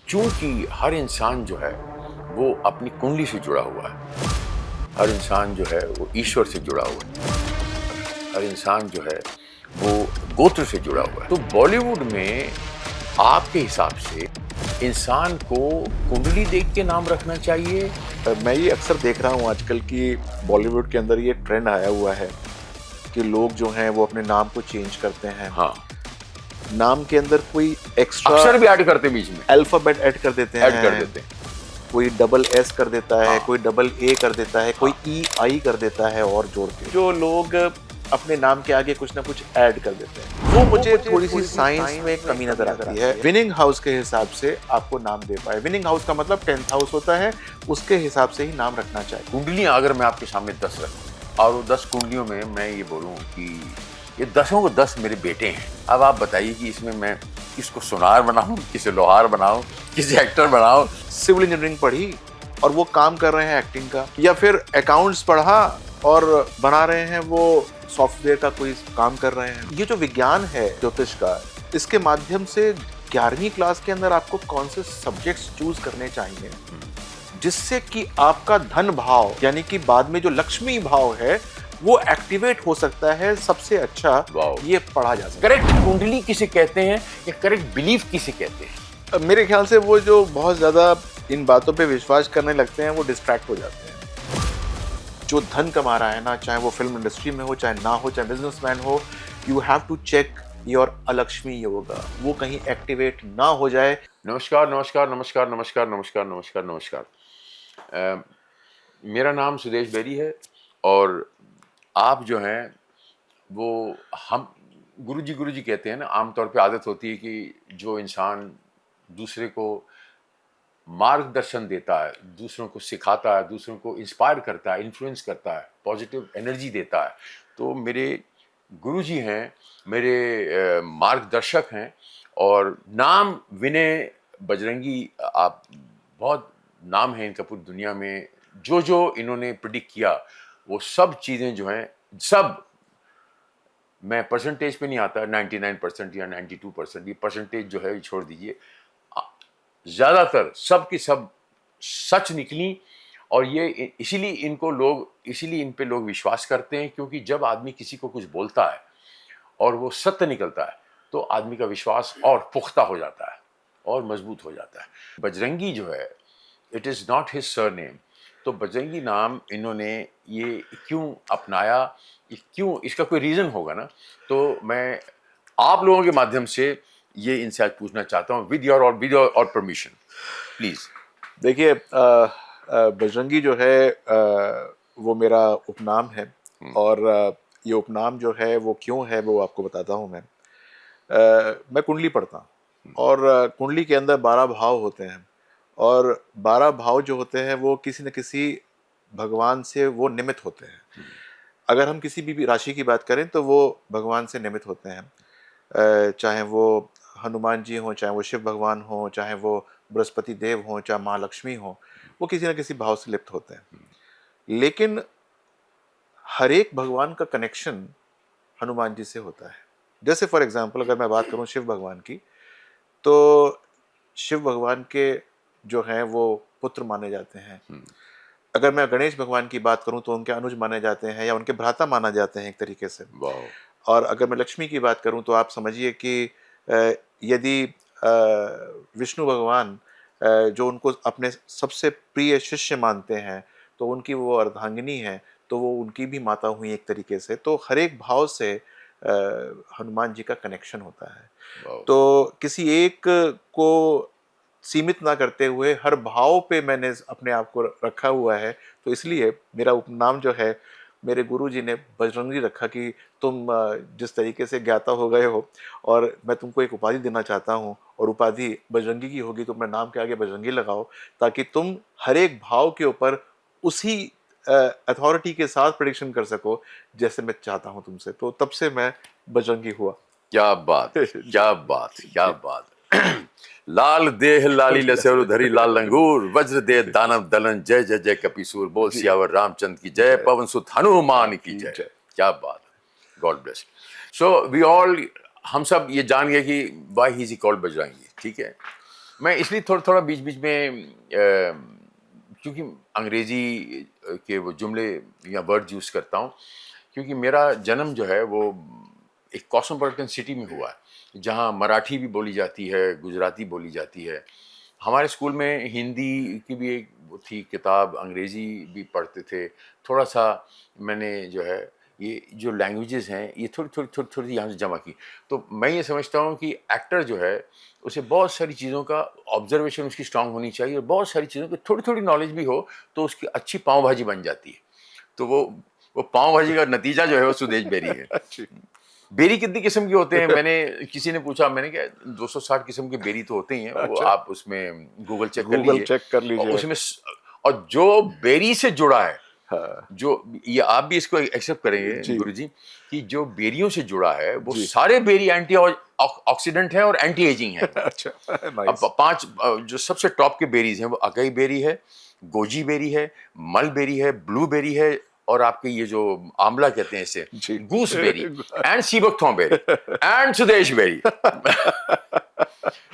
चूंकि हर इंसान जो है वो अपनी कुंडली से जुड़ा हुआ है, हर इंसान जो है वो ईश्वर से जुड़ा हुआ है, हर इंसान जो है वो गोत्र से जुड़ा हुआ है। तो बॉलीवुड में आपके हिसाब से इंसान को कुंडली देख के नाम रखना चाहिए? मैं ये अक्सर देख रहा हूँ आजकल कि बॉलीवुड के अंदर ये ट्रेंड आया हुआ है कि लोग जो हैं वो अपने नाम को चेंज करते हैं। हाँ, नाम के अंदर कोई एक्स्ट्रा अक्षर भी ऐड करते बीच में, अल्फाबेट ऐड कर देते हैं, ऐड कर देते हैं। कोई डबल एस कर देता है, हाँ। कोई डबल ए कर देता है, कोई ई आई कर देता है और जोड़ के जो लोग अपने नाम के आगे कुछ ना कुछ ऐड कर देते हैं, वो मुझे थोड़ी सी साइंस में कमी नजर आती है। विनिंग हाउस के हिसाब से आपको नाम दे पाए, विनिंग हाउस का मतलब 10th हाउस होता है, उसके हिसाब से ही नाम रखना चाहिए। कुंडलियां अगर मैं आपके सामने 10 रखूं और वो 10 कुंडलियों में मैं ये बोलूं कि ये 10ओं को 10 मेरे बेटे हैं, अब आप बताइए कि इसमें मैं किसको सुनार बनाऊं, किसे लोहार बनाऊं, किसे एक्टर बनाऊं? सिविल इंजीनियरिंग पढ़ी और वो काम कर रहे हैं एक्टिंग का, या फिर अकाउंट्स पढ़ा और बना रहे हैं वो सॉफ्टवेयर का कोई काम कर रहे हैं। ये जो विज्ञान है ज्योतिष का, इसके माध्यम से 11वीं क्लास के अंदर आपको कौन से सब्जेक्ट्स चूज करने चाहिए जिससे कि आपका धन भाव यानी कि बाद में जो लक्ष्मी भाव है वो एक्टिवेट हो सकता है। सबसे अच्छा ये पढ़ा जा सकता है। करेक्ट कुंडली किसे कहते हैं या करेक्ट बिलीफ किसे कहते हैं? मेरे ख्याल से वो जो बहुत ज्यादा इन बातों पे विश्वास करने लगते हैं वो डिस्ट्रैक्ट हो जाते हैं। जो धन कमा रहा है ना, चाहे वो फिल्म इंडस्ट्री में हो, चाहे ना हो, चाहे बिजनेसमैन हो, you have to check your Alakshmi yoga, वो कहीं एक्टिवेट ना हो जाए। नमस्कार नमस्कार नमस्कार नमस्कार नमस्कार नमस्कार नमस्कार। मेरा नाम सुदेश बेरी है और आप जो हैं वो हम गुरुजी कहते हैं ना। आमतौर पे आदत होती है कि जो इंसान दूसरे को मार्गदर्शन देता है, दूसरों को सिखाता है, दूसरों को इंस्पायर करता है, इन्फ्लुएंस करता है, पॉजिटिव एनर्जी देता है, तो मेरे गुरुजी हैं, मेरे मार्गदर्शक हैं। और नाम विनय बजरंगी, आप बहुत नाम है इनका पूरी दुनिया में। जो जो इन्होंने प्रिडिक्ट किया वो सब चीज़ें जो हैं, सब मैं परसेंटेज पे नहीं आता, 99% या 92%, ये परसेंटेज जो है छोड़ दीजिए, ज़्यादातर सब की सब सच निकली। और ये इसीलिए इन पे लोग विश्वास करते हैं, क्योंकि जब आदमी किसी को कुछ बोलता है और वो सत्य निकलता है तो आदमी का विश्वास और पुख्ता हो जाता है और मजबूत हो जाता है। बजरंगी जो है, it is not his surname. तो बजरंगी नाम इन्होंने ये क्यों अपनाया, क्यों, इसका कोई रीज़न होगा ना। तो मैं आप लोगों के माध्यम से ये इनसे आज पूछना चाहता हूँ, विद योर और परमिशन प्लीज। देखिए, बजरंगी जो है वो मेरा उपनाम है और ये उपनाम जो है वो क्यों है वो आपको बताता हूँ मैं। मैं कुंडली पढ़ता हूँ और कुंडली के अंदर 12 भाव होते हैं और 12 भाव जो होते हैं वो किसी न किसी भगवान से वो निमित्त होते हैं। अगर हम किसी भी राशि की बात करें तो वो भगवान से निमित्त होते हैं, चाहे वो हनुमान जी हों, चाहे वो शिव भगवान हों, चाहे वो बृहस्पति देव हों, चाहे माँ लक्ष्मी हों, वो किसी न किसी भाव से लिप्त होते हैं। लेकिन हर एक भगवान का कनेक्शन हनुमान जी से होता है। जैसे फॉर एग्जांपल अगर मैं बात करूं शिव भगवान की, तो शिव भगवान के जो हैं वो पुत्र माने जाते हैं। अगर मैं गणेश भगवान की बात करूं तो उनके अनुज माने जाते हैं या उनके भ्राता माना जाते हैं एक तरीके से। और अगर मैं लक्ष्मी की बात करूं तो आप समझिए कि यदि विष्णु भगवान जो उनको अपने सबसे प्रिय शिष्य मानते हैं तो उनकी वो अर्धांगिनी है, तो वो उनकी भी माता हुई एक तरीके से। तो हर एक भाव से हनुमान जी का कनेक्शन होता है। तो किसी एक को सीमित ना करते हुए हर भाव पे मैंने अपने आप को रखा हुआ है। तो इसलिए मेरा उपनाम जो है मेरे गुरुजी ने बजरंगी रखा कि तुम जिस तरीके से ज्ञाता हो गए हो, और मैं तुमको एक उपाधि देना चाहता हूँ और उपाधि बजरंगी की होगी, तो अपने नाम के आगे बजरंगी लगाओ ताकि तुम हर एक भाव के ऊपर उसी अथॉरिटी के साथ प्रेडिक्शन कर सको जैसे मैं चाहता हूँ तुमसे। तो तब से मैं बजरंगी हुआ। क्या बात, क्या बात, क्या बात। लाल देह लाली लसेरु धरी लाल लंगूर, वज्र दे दानव दलन, जय जय जय कपीसूर, बोल सियावर रामचंद्र की जय, पवन सुत हनुमान की जय। क्या बात है, God bless. So we all, हम सब ये जान गए कि why he is called Bajrangi, ठीक है। मैं इसलिए थोड़ा थोड़ा बीच बीच में क्योंकि अंग्रेजी के वो जुमले या वर्ड यूज़ करता हूँ, क्योंकि मेरा जन्म जो है वो एक कॉस्मोपॉलिटन सिटी में हुआ है जहाँ मराठी भी बोली जाती है, गुजराती बोली जाती है। हमारे स्कूल में हिंदी की भी एक वो थी किताब, अंग्रेज़ी भी पढ़ते थे। थोड़ा सा मैंने जो है ये जो लैंग्वेजेस हैं ये थोड़ी यहाँ से जमा की। तो मैं ये समझता हूँ कि एक्टर जो है उसे बहुत सारी चीज़ों का ऑब्जर्वेशन उसकी स्ट्रांग होनी चाहिए और बहुत सारी चीज़ों की थोड़ी थोड़ी नॉलेज भी हो तो उसकी अच्छी पाव भाजी बन जाती है। तो वो पाव भाजी का नतीजा जो है वो सुदेश बेरी है। अच्छी। बेरी कितनी किस्म के होते हैं? मैंने किसी ने पूछा, मैंने कहा 260 किस्म के बेरी तो होते ही हैं, वो अच्छा, आप उसमें गूगल चेक कर गूगल लीजिए। चेक कर और लीजिए। उसमें और जो बेरी से जुड़ा है, हाँ, जो ये आप भी इसको एक्सेप्ट करेंगे जी, गुरुजी कि जो बेरियों से जुड़ा है वो जी। सारे बेरी एंटी ऑक्सीडेंट हैं और एंटी एजिंग है। अच्छा, अब नाइस। 5 जो सबसे टॉप के बेरीज हैं वो अकाई बेरी है, गोजी बेरी है, मलबेरी है, ब्लूबेरी है और आपके ये जो आंवला कहते हैं इसे, जी। Gooseberry and seabuckthorn berry and Sudesh berry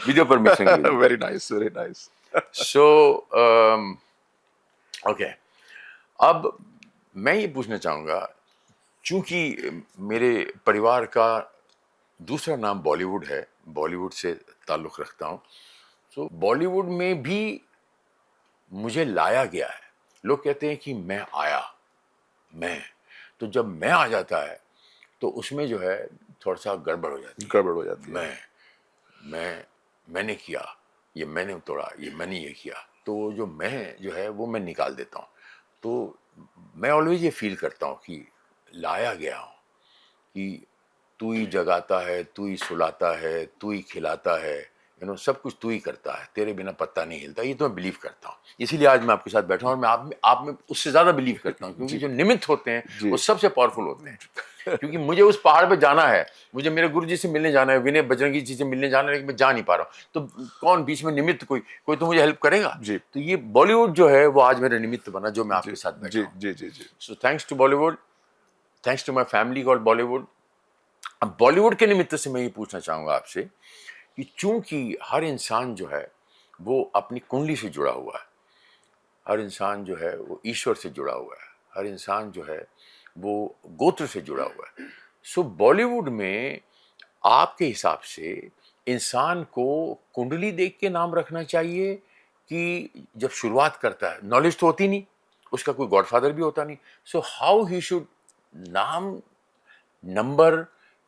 with your permission guruji. Very nice, very nice. So okay, अब मैं ये पूछना चाहूँगा, चूंकि मेरे परिवार का दूसरा नाम बॉलीवुड है, बॉलीवुड से ताल्लुक़ रखता हूँ, तो बॉलीवुड में भी मुझे लाया गया है। लोग कहते हैं कि मैं आया, मैं, तो जब मैं आ जाता है तो उसमें जो है थोड़ा सा गड़बड़ हो जाती है। गड़बड़ हो जाती है। मैंने किया, ये मैंने तोड़ा, ये मैंने ये किया, तो वो जो मैं जो है वो मैं निकाल देता हूँ। तो मैं ऑलवेज ये फील करता हूँ कि लाया गया हूँ, कि तू ही जगाता है, तू ही सुलाता है, तू ही खिलाता है, सब कुछ तू ही करता है, तेरे बिना पत्ता नहीं हिलता। ये तो मैं बिलीव करता हूँ, इसीलिए आज मैं आपके साथ बैठा हूँ और मैं आप में उससे ज़्यादा बिलीव करता हूँ, क्योंकि जी, जो निमित्त होते हैं जी। वो सबसे पावरफुल होते हैं। क्योंकि मुझे उस पहाड़ पे जाना है, मुझे मेरे गुरु जी से मिलने जाना है, विनय बजरंगी जी से मिलने जाना है, लेकिन मैं जा नहीं पा रहा हूँ। तो कौन बीच में निमित्त, कोई तो मुझे हेल्प करेगा। जी, तो ये बॉलीवुड जो है वो आज मेरा निमित्त बना, जो मैं जी, आपके साथ बैठा जी, हूँ। जी, जी, जी। So thanks to Bollywood, thanks to my family called Bollywood. अब बॉलीवुड के निमित्त से मैं ये पूछना चाहूँगा आपसे कि चूंकि हर इंसान जो है वो अपनी कुंडली से जुड़ा हुआ है, हर इंसान जो है वो ईश्वर से जुड़ा हुआ है, हर इंसान जो है वो गोत्र से जुड़ा हुआ है। सो बॉलीवुड में आपके हिसाब से इंसान को कुंडली देख के नाम रखना चाहिए कि जब शुरुआत करता है, नॉलेज तो होती नहीं, उसका कोई गॉडफादर भी होता नहीं, सो हाउ ही शुड नाम, नंबर,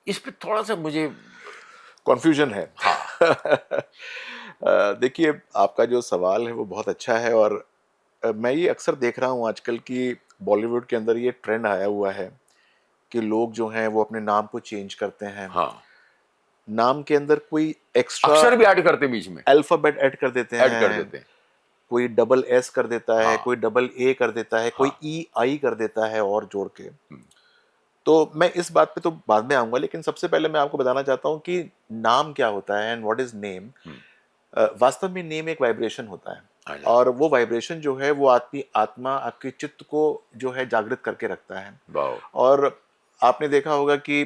इस पे थोड़ा सा मुझे। कन्फ्यूजन है। हाँ। देखिए, आपका जो सवाल है वो बहुत अच्छा है और मैं ये अक्सर देख रहा हूँ आजकल कि बॉलीवुड के अंदर ये ट्रेंड आया हुआ है कि लोग जो हैं वो अपने नाम को चेंज करते हैं। हाँ, नाम के अंदर कोई एक्स्ट्रा अक्सर भी ऐड करते बीच में, अल्फाबेट ऐड कर देते ऐड कर हैं, देते हैं। कोई डबल एस कर देता है, हाँ, कोई डबल ए कर देता है, कोई हाँ। ई आई कर देता है और जोड़ के। हम्म, तो मैं इस बात पे तो बाद में आऊंगा, लेकिन सबसे पहले मैं आपको बताना चाहता हूँ कि नाम क्या होता है एंड व्हाट इज नेम। हम्म, वास्तव में नेम एक वाइब्रेशन होता है हाँ जी। और वो वाइब्रेशन जो है वो आपकी आत्मा, आपके चित्त को जो है जागृत करके रखता है। वाओ। और आपने देखा होगा कि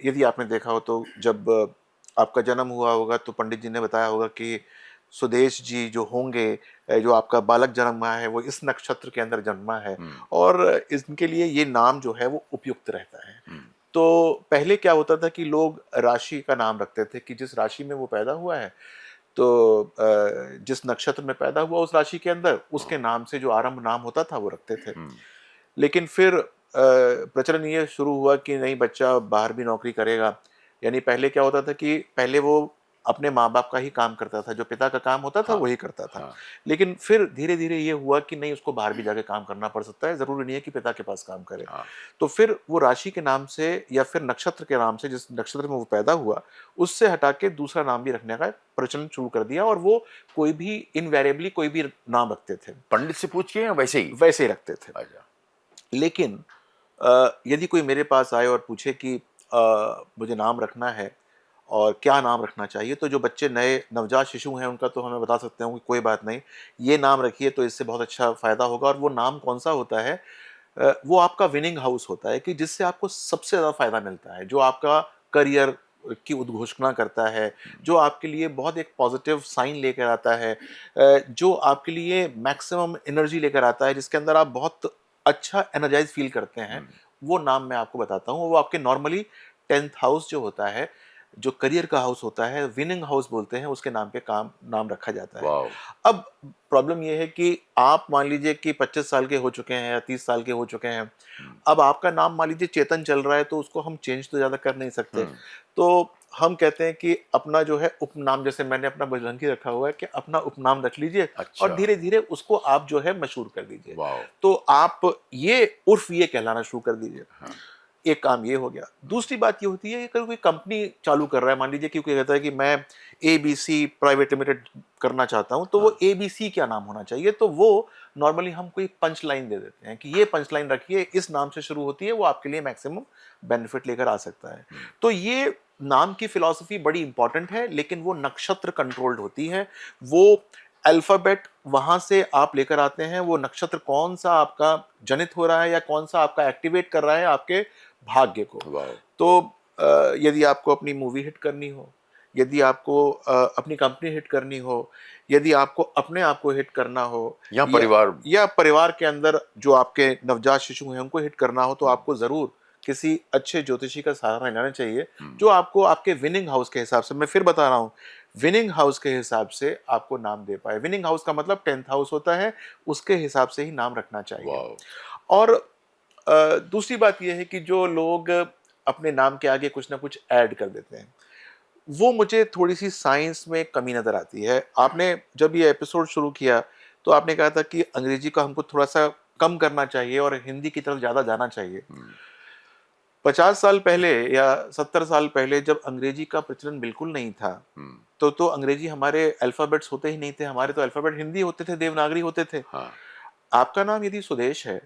यदि आपने देखा हो तो जब आपका जन्म हुआ होगा तो पंडित जी ने बताया होगा कि सुदेश जी जो होंगे, जो आपका बालक जन्मा है वो इस नक्षत्र के अंदर जन्मा है हम्म, और इनके लिए ये नाम जो है वो उपयुक्त रहता है। हम्म, तो पहले क्या होता था कि लोग राशि का नाम रखते थे कि जिस राशि में वो पैदा हुआ है, तो जिस नक्षत्र में पैदा हुआ उस राशि के अंदर हाँ, उसके नाम से जो आरंभ नाम होता था वो रखते थे। हम्म, लेकिन फिर प्रचलन ये शुरू हुआ कि नहीं, बच्चा बाहर भी नौकरी करेगा। यानी पहले क्या होता था कि पहले वो अपने माँ-बाप का ही काम करता था, जो पिता का काम होता था हाँ, वही करता था। हाँ, लेकिन फिर धीरे-धीरे ये हुआ कि नहीं, उसको बाहर भी जाके काम करना पड़ सकता है, ज़रूरी नहीं है कि पिता के पास काम करे। हाँ, तो फिर वो राशि के नाम से या फिर नक्षत्र के नाम से, जिस नक्षत्र में वो पैदा हुआ, उससे हटा के दूसरा नाम भी रखने का प्रचलन शुरू कर दिया और वो कोई भी इनवेरिएबली कोई भी नाम रखते थे, पंडित से पूछ के या वैसे ही? वैसे ही रखते थे। अच्छा। लेकिन यदि कोई मेरे पास आए और पूछे कि मुझे नाम रखना है और क्या नाम रखना चाहिए, तो जो बच्चे नए नवजात शिशु हैं उनका तो हमें बता सकते हैं कि कोई बात नहीं, ये नाम रखिए तो इससे बहुत अच्छा फ़ायदा होगा। और वो नाम कौन-सा होता है? वो आपका विनिंग हाउस होता है कि जिससे आपको सबसे ज़्यादा फ़ायदा मिलता है, जो आपका करियर की उद्घोषणा करता है, जो आपके लिए बहुत एक पॉजिटिव साइन लेकर आता है, जो आपके लिए मैक्सिमम एनर्जी लेकर आता है, जिसके अंदर आप बहुत अच्छा एनर्जाइज फील करते हैं, वो नाम मैं आपको बताता हूँ। वो आपके नॉर्मली 10th हाउस जो होता है, जो करियर का हाउस होता है, विनिंग हाउस बोलते हैं, उसके नाम पे नाम रखा जाता है। वाओ। अब प्रॉब्लम ये है कि आप मान लीजिए कि 25 साल के हो चुके हैं या 30 साल के हो चुके हैं, अब आपका नाम मान लीजिए चेतन चल रहा है, तो उसको हम चेंज तो ज़्यादा कर नहीं सकते। तो हम कहते हैं कि अपना जो है उपनाम, जैसे मैंने अपना बजरंगी रखा हुआ है, कि अपना उपनाम रख लीजिए और अच्छा। धीरे धीरे उसको आप जो है मशहूर कर दीजिए। वाओ। तो आप ये उर्फ ये कहलाना शुरू कर दीजिए। हाँ। एक काम ये हो गया। दूसरी बात ये होती है कि कोई कंपनी चालू कर रहा है, मान लीजिए कि कोई कहता है कि मैं एबीसी प्राइवेट लिमिटेड करना चाहता हूं, तो वो एबीसी क्या नाम होना चाहिए, तो वो नॉर्मली हम कोई पंच लाइन दे देते हैं कि ये पंच लाइन रखिए, इस नाम से शुरू होती है, वो आपके लिए मैक्सिमम बेनिफिट लेकर आ सकता है। तो ये नाम की फिलॉसफी बड़ी इंपॉर्टेंट है, लेकिन वो नक्षत्र कंट्रोल्ड होती है। वो अल्फाबेट वहां से आप लेकर आते हैं, वो नक्षत्र कौन सा आपका जनित हो रहा है या कौन सा आपका एक्टिवेट कर रहा है आपके भाग्य को। वाओ। तो यदि आपको अपनी मूवी हिट करनी हो, यदि आपको अपनी कंपनी हिट करनी हो, यदि आपको अपने आप को हिट करना हो, या परिवार। या परिवार के अंदर जो आपके नवजात शिशु हैं उनको हिट करना हो, तो आपको जरूर किसी अच्छे ज्योतिषी का सहारा लेना चाहिए, जो आपको आपके विनिंग हाउस के हिसाब से, मैं फिर बता रहा हूं, विनिंग हाउस के हिसाब से आपको नाम दे पाए। विनिंग हाउस का मतलब 10th हाउस होता है, उसके हिसाब से ही नाम रखना चाहिए। वाओ। और दूसरी बात यह है कि जो लोग अपने नाम के आगे कुछ ना कुछ ऐड कर देते हैं, वो मुझे थोड़ी सी साइंस में कमी नजर आती है। आपने जब ये एपिसोड शुरू किया तो आपने कहा था कि अंग्रेजी का हमको थोड़ा सा कम करना चाहिए और हिंदी की तरफ ज्यादा जाना चाहिए। 50 साल पहले या 70 साल पहले जब अंग्रेजी का प्रचलन बिल्कुल नहीं था, तो अंग्रेजी हमारे अल्फाबेट्स होते ही नहीं थे, हमारे तो अल्फाबेट हिंदी होते थे, देवनागरी होते थे। हाँ। आपका नाम यदि सुदेश है,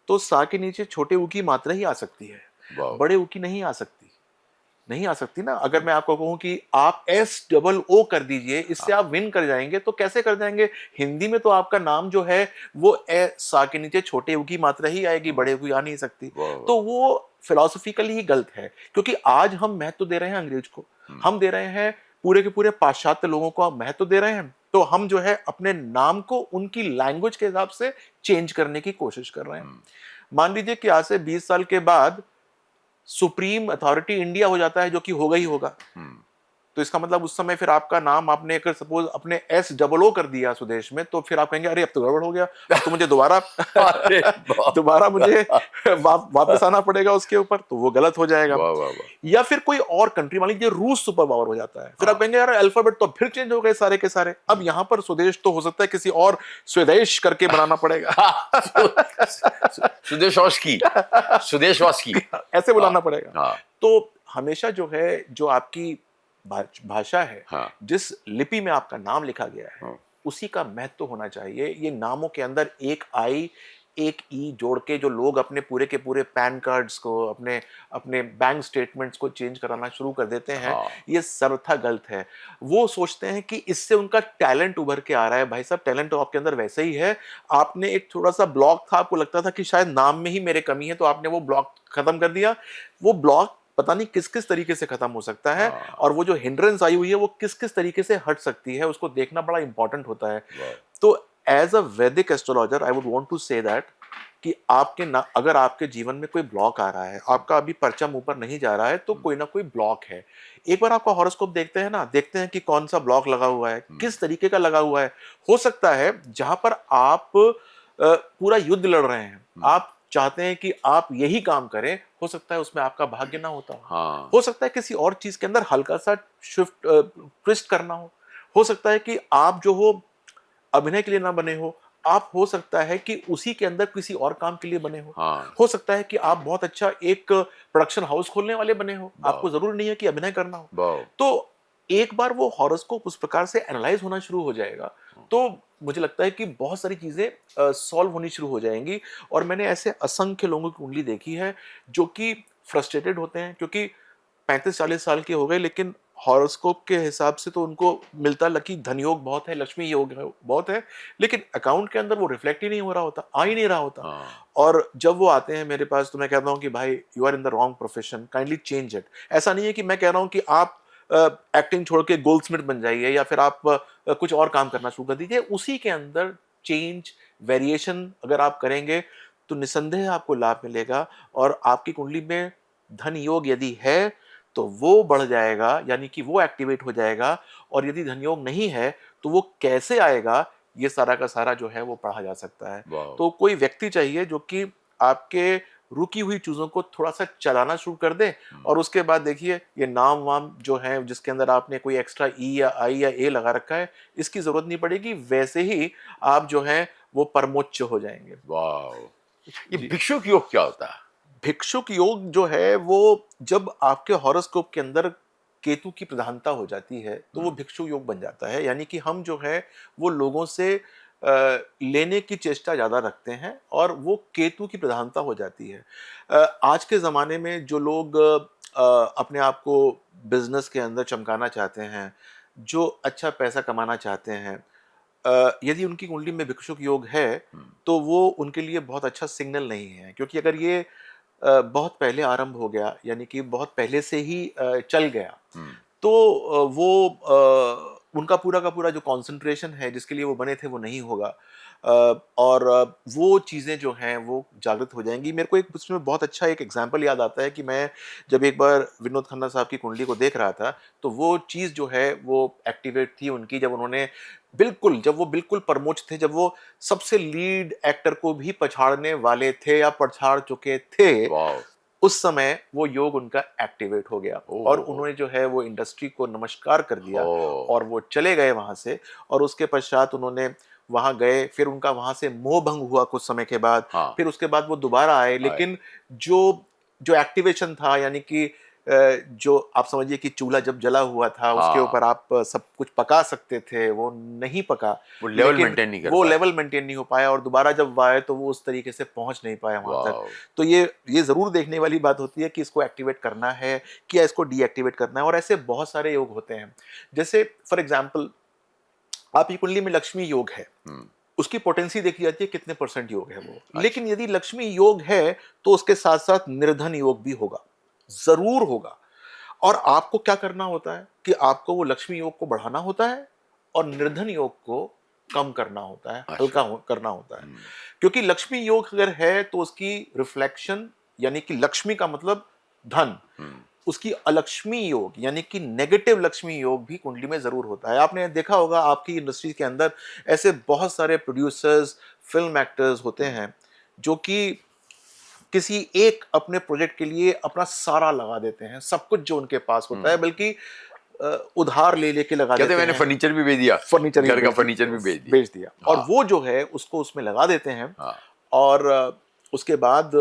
तो सा के नीचे छोटे ऊ की मात्रा ही आ सकती है, वाओ। बड़े ऊ की नहीं आ सकती। नहीं आ सकती ना। अगर मैं आपको कहूं कि आप एस डबल ओ कर दीजिए, इससे आप विन कर जाएंगे, तो कैसे कर जाएंगे? हिंदी में तो आपका नाम जो है वो ए सा के नीचे छोटे ऊ की मात्रा ही आएगी, बड़े ऊ की आ नहीं सकती। वाह। तो वो फिलोसफिकली ही गलत है, क्योंकि आज हम महत्व दे रहे हैं अंग्रेज को, हम दे रहे हैं पूरे के पूरे पाश्चात्य लोगों को हम महत्व दे रहे हैं, तो हम जो है अपने नाम को उनकी लैंग्वेज के हिसाब से चेंज करने की कोशिश कर रहे हैं। मान लीजिए कि आज से 20 साल के बाद सुप्रीम अथॉरिटी इंडिया हो जाता है, जो कि होगा ही होगा, तो इसका मतलब उस समय फिर आपका नाम आपने अगर सपोज अपने एस डबल ओ कर दिया सुदेश में, तो फिर आप कहेंगे अरे अब तो गड़बड़ हो गया, अब तो मुझे दोबारा अरे वाह। दोबारा मुझे वापस आना पड़ेगा उसके ऊपर, तो वो गलत हो जाएगा। वाह वाह वाह। या फिर कोई और कंट्री, मान लीजिए रूस सुपर पावर हो जाता है, फिर आप कहेंगे यार अल्फाबेट तो फिर चेंज हो गए सारे के सारे, अब यहाँ पर स्वदेश तो हो सकता है किसी और स्वदेश करके बनाना पड़ेगा। सुदेशवास्की। सुदेशवास्की। ऐसे बुलाना पड़ेगा। हाँ। तो हमेशा जो है, जो आपकी भाषा है, हाँ। जिस लिपि में आपका नाम लिखा गया है, हाँ। उसी का महत्व होना चाहिए। ये नामों के अंदर एक आई एक ई जोड़ के जो लोग अपने पूरे के पूरे पैन कार्ड्स को, अपने अपने बैंक स्टेटमेंट्स को चेंज कराना शुरू कर देते हैं, हाँ। ये सर्वथा गलत है। वो सोचते हैं कि इससे उनका टैलेंट उभर के आ रहा है। भाई साहब, टैलेंट तो आपके अंदर वैसे ही है। आपने एक थोड़ा सा ब्लॉक था, आपको लगता था कि शायद नाम में ही मेरे कमी है, तो आपने वो ब्लॉक खत्म कर दिया। वो ब्लॉक पता नहीं किस किस तरीके से खत्म हो सकता है, और वो जो हिंड्रेंस आई हुई है वो किस किस तरीके से हट सकती है, उसको देखना बड़ा इंपॉर्टेंट होता है। तो as a Vedic astrologer I would want to say that कि आपके ना, अगर आपके जीवन में कोई ब्लॉक आ रहा है, आपका अभी परचम ऊपर नहीं जा रहा है, तो कोई ना कोई ब्लॉक है। एक बार आपका हॉरोस्कोप देखते हैं ना, देखते हैं कि कौन सा ब्लॉक लगा हुआ है, किस तरीके का लगा हुआ है। हो सकता है जहां पर आप पूरा युद्ध लड़ रहे हैं, आप चाहते हैं कि आप यही काम करें, हो सकता है उसमें आपका भाग्य ना होता हाँ। हो सकता है किसी और चीज के अंदर हल्का सा शिफ्ट ट्विस्ट करना हो सकता है कि आप जो हो अभिनय के लिए ना बने हो, आप हो सकता है कि उसी के अंदर किसी और काम के लिए बने हो। हाँ। हो सकता है कि आप बहुत अच्छा एक प्रोडक्शन हाउस खोलने वाले बने हो, आपको जरूरी नहीं है कि अभिनय करना हो। तो एक बार वो हॉरोस्कोप उस प्रकार से एनालाइज होना शुरू हो जाएगा, तो मुझे लगता है कि बहुत सारी चीजें सॉल्व होनी शुरू हो जाएंगी। और मैंने ऐसे असंख्य लोगों की कुंडली देखी है जो कि फ्रस्ट्रेटेड होते हैं, क्योंकि 35-40 साल के हो गए, लेकिन हॉरोस्कोप के हिसाब से तो उनको मिलता लकी धन योग बहुत है, लक्ष्मी योग बहुत है, लेकिन अकाउंट के अंदर वो रिफ्लेक्ट ही नहीं हो रहा होता, आ ही नहीं रहा होता। हाँ। और जब वो आते हैं मेरे पास तो मैं कहता हूँ कि भाई you are in the wrong profession, kindly change it. ऐसा नहीं है कि मैं कह रहा हूँ कि आप एक्टिंग छोड़ के गोल्डस्मिथ बन जाइए या फिर आप कुछ और काम करना शुरू कर दीजिए। उसी के अंदर चेंज, वेरिएशन अगर आप करेंगे तो निसंदेह आपको लाभ मिलेगा। और आपकी कुंडली में धन योग यदि है तो वो बढ़ जाएगा, यानी कि वो एक्टिवेट हो जाएगा। और यदि धन योग नहीं है तो वो कैसे आएगा, ये सारा का सारा जो है वो पढ़ा जा सकता है। वाह। तो कोई व्यक्ति चाहिए जो कि आपके रुकी हुई चीजों को थोड़ा सा चलाना शुरू कर दे। और उसके बाद देखिए ये नाम वाम जो है जिसके अंदर आपने कोई एक्स्ट्रा ई या आई या ए लगा रखा है, इसकी जरूरत नहीं पड़ेगी, वैसे ही आप जो है वो परमोच्च हो जाएंगे। वाह, ये जी। भिक्षुक योग क्या होता है? भिक्षुक योग जो है वो जब आपके हॉरोस्कोप के अंदर केतु की प्रधानता हो जाती है तो वो भिक्षु योग बन जाता है। यानी कि हम जो है वो लोगों से लेने की चेष्टा ज्यादा रखते हैं और वो केतु की प्रधानता हो जाती है। आज के जमाने में जो लोग अपने आप को बिजनेस के अंदर चमकाना चाहते हैं, जो अच्छा पैसा कमाना चाहते हैं, यदि उनकी कुंडली में भिक्षुक योग है तो वो उनके लिए बहुत अच्छा सिग्नल नहीं है। क्योंकि अगर ये बहुत पहले आरंभ हो गया, यानी कि बहुत पहले से ही चल गया, तो वो उनका पूरा का पूरा जो कंसंट्रेशन है जिसके लिए वो बने थे वो नहीं होगा। और वो चीज़ें जो हैं वो जागृत हो जाएंगी। मेरे को एक उसमें बहुत अच्छा एक एग्जांपल याद आता है कि मैं जब एक बार विनोद खन्ना साहब की कुंडली को देख रहा था तो वो चीज़ जो है वो एक्टिवेट थी उनकी, जब वो बिल्कुल परमोच्च थे, जब वो सबसे लीड एक्टर को भी पछाड़ने वाले थे या पछाड़ चुके थे, वाह। उस समय वो योग उनका एक्टिवेट हो गया और ओह। उन्होंने जो है वो इंडस्ट्री को नमस्कार कर दिया हो। और वो चले गए वहां से। और उसके पश्चात उन्होंने वहां गए, फिर उनका वहां से मोह भंग हुआ कुछ समय के बाद। हाँ। फिर उसके बाद वो दोबारा आए, आए। लेकिन जो जो एक्टिवेशन था, यानी कि जो आप समझिए कि चूल्हा जब जला हुआ था उसके हाँ, ऊपर आप सब कुछ पका सकते थे, वो नहीं पका। वो लेवल लेकिन मेंटेन नहीं कर वो पाए। लेवल मेंटेन नहीं हो पाया और दोबारा जब वो आए तो वो उस तरीके से पहुंच नहीं पाया वहां तक। वाह। तो ये जरूर देखने वाली बात होती है कि इसको एक्टिवेट करना है कि इसको डीएक्टिवेट करना है। और ऐसे बहुत सारे योग होते हैं। जैसे फॉर एग्जांपल आपकी कुंडली में लक्ष्मी योग है, उसकी पोटेंसी देखी जाती है कितने परसेंट योग है वो। लेकिन यदि लक्ष्मी योग है तो उसके साथ साथ निर्धन योग भी होगा, जरूर होगा। और आपको क्या करना होता है कि आपको वो लक्ष्मी योग को बढ़ाना होता है और निर्धन योग को कम करना होता है, हल्का करना होता है। क्योंकि लक्ष्मी योग अगर है तो उसकी रिफ्लेक्शन, यानी कि लक्ष्मी का मतलब धन, उसकी अलक्ष्मी योग यानी कि नेगेटिव लक्ष्मी योग भी कुंडली में जरूर होता है। आपने देखा होगा आपकी इंडस्ट्री के अंदर ऐसे बहुत सारे प्रोड्यूसर्स, फिल्म एक्टर्स होते हैं जो कि किसी एक अपने प्रोजेक्ट के लिए अपना सारा लगा देते हैं, सब कुछ जो उनके पास होता है, बल्कि उधार ले लेके लगा कहते देते मैंने हैं। फर्नीचर भी बेच दिया, फर्नीचर घर का फर्नीचर भी बेच दिया और हाँ। वो जो है उसको उसमें लगा देते हैं। हाँ। और उसके बाद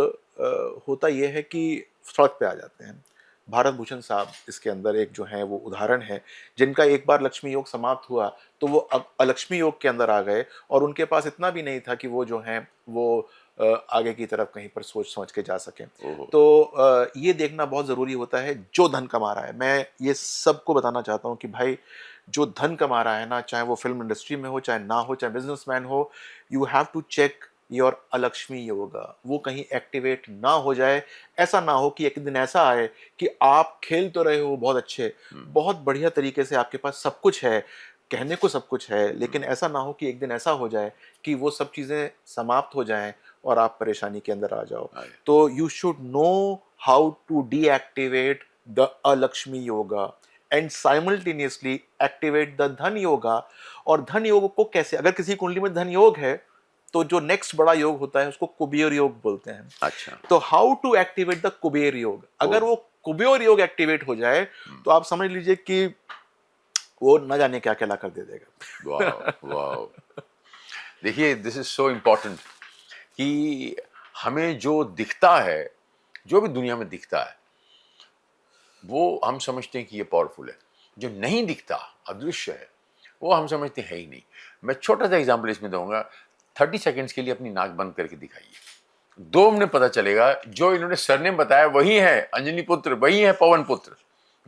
होता यह है कि सड़क पे आ जाते हैं। भारत भूषण साहब इसके अंदर एक जो है वो उदाहरण है, जिनका एक बार लक्ष्मी योग समाप्त हुआ तो वो अलक्ष्मी योग के अंदर आ गए और उनके पास इतना भी नहीं था कि वो जो है वो आगे की तरफ कहीं पर सोच समझ के जा सकें। तो ये देखना बहुत ज़रूरी होता है जो धन कमा रहा है। मैं ये सबको बताना चाहता हूँ कि भाई जो धन कमा रहा है ना, चाहे वो फिल्म इंडस्ट्री में हो, चाहे ना हो, चाहे बिजनेसमैन हो, you have to check your Alakshmi yoga, वो कहीं एक्टिवेट ना हो जाए। ऐसा ना हो कि एक दिन ऐसा आए कि आप खेल तो रहे हो बहुत अच्छे, बहुत बढ़िया तरीके से आपके पास सब कुछ है, कहने को सब कुछ है, लेकिन ऐसा ना हो कि एक दिन ऐसा हो जाए कि वो सब चीज़ें समाप्त हो जाएं और आप परेशानी के अंदर आ जाओ। तो you should know how to deactivate the Alakshmi yoga and simultaneously activate the dhan yoga. और धन योग को कैसे, अगर किसी कुंडली में धन योग है तो जो नेक्स्ट बड़ा योग होता है उसको कुबेर योग बोलते हैं। अच्छा। तो how to activate the Kuber yog, अगर वो कुबेर योग एक्टिवेट हो जाए तो आप समझ लीजिए कि वो न जाने क्या क्या ला कर दे देगा। वाह वाह। देखिए दिस इज सो इम्पोर्टेंट कि हमें जो दिखता है, जो भी दुनिया में दिखता है, वो हम समझते हैं कि ये पावरफुल है। जो नहीं दिखता, अदृश्य है, वो हम समझते हैं ही नहीं। मैं छोटा सा एग्जाम्पल इसमें दूंगा। 30 सेकेंड्स के लिए अपनी नाक बंद करके दिखाइए, 2 मिनट पता चलेगा जो इन्होंने सरनेम बताया वही है अंजनी पुत्र, वही है पवन पुत्र,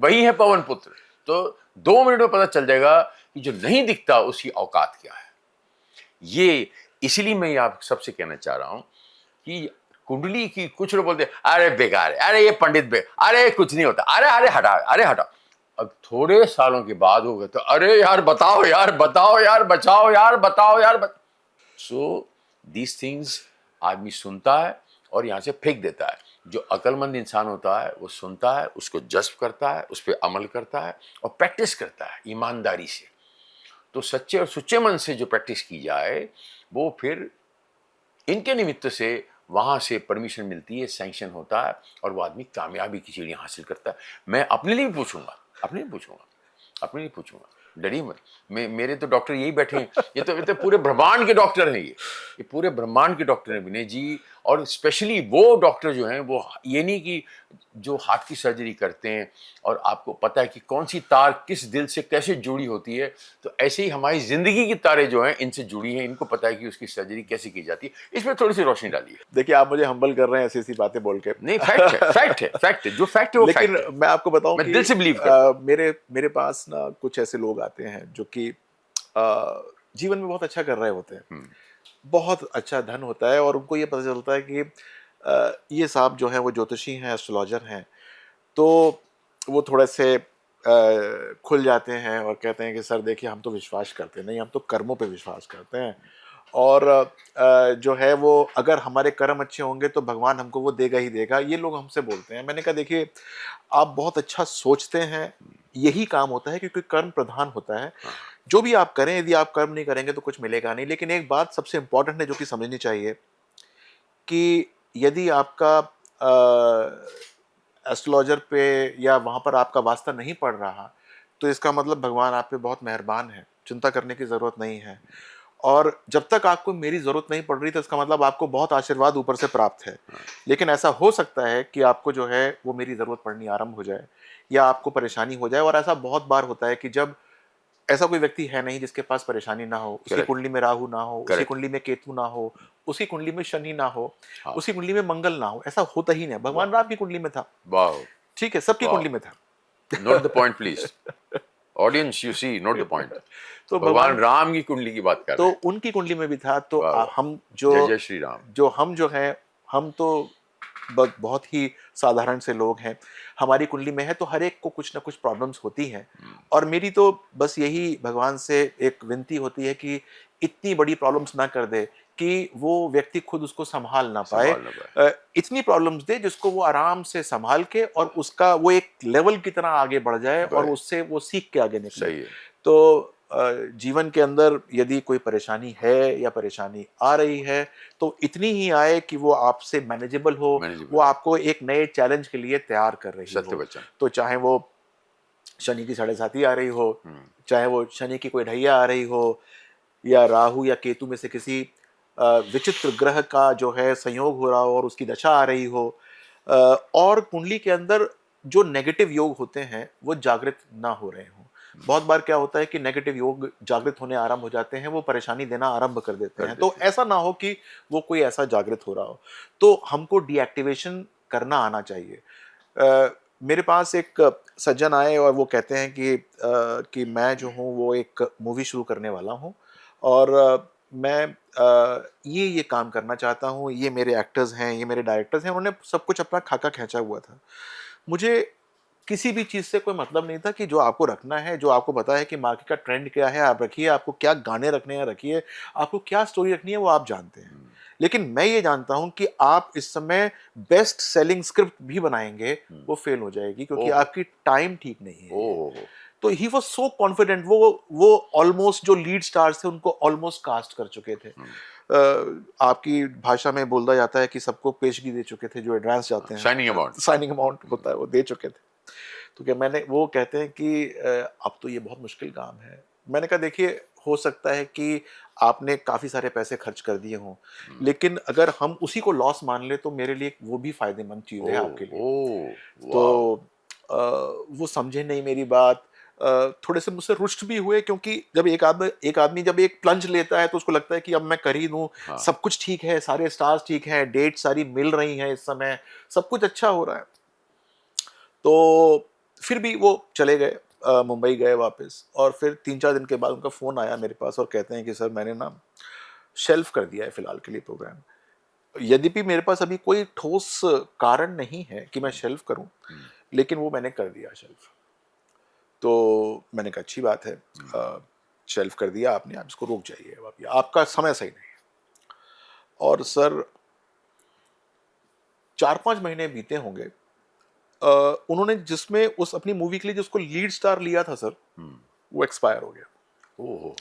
वही है पवन पुत्र। तो 2 मिनट में पता चल जाएगा कि जो नहीं दिखता उसकी औकात क्या है। ये इसलिए मैं ये आप सबसे कहना चाह रहा हूं कि कुंडली की, कुछ लोग बोलते हैं अरे बेकार है, अरे ये पंडित अरे कुछ नहीं होता, अरे अरे हटा, अरे हटा। अब थोड़े सालों के बाद हो गए तो अरे यार बताओ यार, बताओ यार, बचाओ यार, बताओ यार। सो दीज थिंग्स आदमी सुनता है और यहां से फेंक देता है। जो अक्लमंद इंसान होता है वो सुनता है, उसको जज्ब करता है, उस पर अमल करता है और प्रैक्टिस करता है ईमानदारी से। तो सच्चे और सुच्चे मन से जो प्रैक्टिस की जाए वो फिर इनके निमित्त से वहां से परमिशन मिलती है, सैंक्शन होता है और वो आदमी कामयाबी की सीढ़ियां हासिल करता है। मैं अपने लिए भी पूछूंगा, अपने लिए पूछूंगा, अपने लिए पूछूंगा, डरिए मत। मेरे तो डॉक्टर यही बैठे हैं, ये तो पूरे ब्रह्मांड के डॉक्टर हैं, ये पूरे ब्रह्मांड के डॉक्टर हैं विनय जी। और स्पेशली वो डॉक्टर जो हैं वो ये नहीं कि जो हार्ट की सर्जरी करते हैं और आपको पता है कि कौन सी तार किस दिल से कैसे जुड़ी होती है, तो ऐसे ही हमारी जिंदगी की तारें जो हैं इनसे जुड़ी हैं, इनको पता है कि उसकी सर्जरी कैसे की जाती है। इसमें थोड़ी सी रोशनी डालिए। देखिए, आप मुझे हम्बल कर रहे हैं ऐसी ऐसी बातें बोल के। नहीं, फैक्ट है, फैक्ट है, फैक्ट है, जो फैक्ट है वो लेकिन फैक्ट है। मैं आपको बताऊं मैं कि दिल से बिलीव करता हूं। मेरे पास ना कुछ ऐसे लोग आते हैं जो कि जीवन में बहुत अच्छा कर रहे होते हैं, बहुत अच्छा धन होता है और उनको ये पता चलता है कि ये साहब जो है वो ज्योतिषी हैं, एस्ट्रोलॉजर हैं, तो वो थोड़े से खुल जाते हैं और कहते हैं कि सर देखिए, हम तो विश्वास करते नहीं, हम तो कर्मों पे विश्वास करते हैं और जो है वो अगर हमारे कर्म अच्छे होंगे तो भगवान हमको वो देगा ही देगा। ये लोग हमसे बोलते हैं। मैंने कहा देखिए, आप बहुत अच्छा सोचते हैं, यही काम होता है क्योंकि कर्म प्रधान होता है। जो भी आप करें, यदि आप कर्म नहीं करेंगे तो कुछ मिलेगा नहीं। लेकिन एक बात सबसे इंपॉर्टेंट है जो कि समझनी चाहिए कि यदि आपका एस्ट्रोलॉजर पे या वहाँ पर आपका वास्ता नहीं पड़ रहा, तो इसका मतलब भगवान आप पे बहुत मेहरबान है, चिंता करने की ज़रूरत नहीं है। और जब तक आपको मेरी ज़रूरत नहीं पड़ रही तो इसका मतलब आपको बहुत आशीर्वाद ऊपर से प्राप्त है। लेकिन ऐसा हो सकता है कि आपको जो है वो मेरी ज़रूरत पड़नी आरंभ हो जाए या आपको परेशानी हो जाए। और ऐसा बहुत बार होता है कि जब ऐसा कोई व्यक्ति है नहीं जिसके पास परेशानी ना हो, उसकी कुंडली में राहु ना हो, उसकी कुंडली में केतु ना हो, उसकी कुंडली में शनि ना हो, उसकी कुंडली में मंगल ना हो, ऐसा होता ही नहीं। भगवान राम की कुंडली में था, वाह, ठीक है, सबकी कुंडली में था। Note the point please, audience, you see, note the point. तो भगवान राम की कुंडली की बात कर तो रहे हैं, उनकी कुंडली में भी था। तो हम जय जय श्री राम। हम जो है, हम तो बहुत ही साधारण से लोग हैं। हमारी कुंडली में है तो हर एक को कुछ ना कुछ प्रॉब्लम्स होती हैं। और मेरी तो बस यही भगवान से एक विनती होती है कि इतनी बड़ी प्रॉब्लम्स ना कर दे कि वो व्यक्ति खुद उसको संभाल ना पाए। इतनी प्रॉब्लम्स दे जिसको वो आराम से संभाल के और उसका वो एक लेवल की तरह आगे बढ़ जाए और उससे वो सीख के आगे निकले। सही है। तो जीवन के अंदर यदि कोई परेशानी है या परेशानी आ रही है तो इतनी ही आए कि वो आपसे मैनेजेबल हो, वो आपको एक नए चैलेंज के लिए तैयार कर रही हो। तो चाहे वो शनि की 7.5 आ रही हो, चाहे वो शनि की कोई ढैया आ रही हो, या राहु या केतु में से किसी विचित्र ग्रह का जो है संयोग हो रहा हो और उसकी दशा आ रही हो, और कुंडली के अंदर जो नेगेटिव योग होते हैं वो जागृत ना हो रहे हो। बहुत बार क्या होता है कि नेगेटिव योग जागृत होने आरंभ हो जाते हैं, वो परेशानी देना आरंभ कर देते हैं। तो ऐसा ना हो कि वो कोई ऐसा जागृत हो रहा हो, तो हमको डीएक्टिवेशन करना आना चाहिए। मेरे पास एक सज्जन आए और वो कहते हैं कि मैं जो हूँ वो एक मूवी शुरू करने वाला हूँ और मैं ये काम करना चाहता हूँ, ये मेरे एक्टर्स हैं, ये मेरे डायरेक्टर्स हैं। उन्होंने सब कुछ अपना खाका खींचा हुआ था। मुझे किसी भी चीज़ से कोई मतलब नहीं था कि जो आपको रखना है, जो आपको पता है कि मार्केट का ट्रेंड क्या है, आप रखिए। आपको क्या गाने रखने हैं रखिए, आपको क्या स्टोरी रखनी है वो आप जानते हैं। लेकिन मैं ये जानता हूं कि आप इस समय बेस्ट सेलिंग स्क्रिप्ट भी बनाएंगे, वो फेल हो जाएगी क्योंकि आपकी टाइम ठीक नहीं है। तो ही वॉज सो कॉन्फिडेंट। वो ऑलमोस्ट जो लीड स्टार्स थे उनको ऑलमोस्ट कास्ट कर चुके थे। आपकी भाषा में बोला जाता है कि सबको पेशगी दे चुके थे, जो एडवांस जाते हैं, साइनिंग अमाउंट होता है, वो दे चुके थे। तो क्या वो कहते हैं कि अब तो ये बहुत मुश्किल काम है। मैंने कहा देखिए, हो सकता है कि आपने काफ़ी सारे पैसे खर्च कर दिए हों, लेकिन अगर हम उसी को लॉस मान ले तो मेरे लिए वो भी फायदेमंद चीज़ है आपके लिए। तो वो समझे नहीं मेरी बात। थोड़े से मुझसे रुष्ट भी हुए क्योंकि जब एक आदमी जब एक प्लंज लेता है तो उसको लगता है कि अब मैं कर ही दूं। सब कुछ ठीक है, सारे स्टार्स ठीक हैं, डेट सारी मिल रही हैं, इस समय सब कुछ अच्छा हो रहा है। तो फिर भी वो चले गए मुंबई गए वापस, और फिर 3-4 दिन के बाद उनका फ़ोन आया मेरे पास और कहते हैं कि सर मैंने ना शेल्फ कर दिया है फ़िलहाल के लिए प्रोग्राम। यद्यपि मेरे पास अभी कोई ठोस कारण नहीं है कि मैं शेल्फ करूं, लेकिन वो मैंने कर दिया शेल्फ। तो मैंने कहा अच्छी बात है, शेल्फ कर दिया आपने, आप इसको रोक जाइए, अब आपका समय सही नहीं है। और सर 4-5 महीने बीते होंगे, उन्होंने जिसमें उस अपनी मूवी के लिए जिसको लीड स्टार लिया था सर, वो एक्सपायर हो गया। ओहो।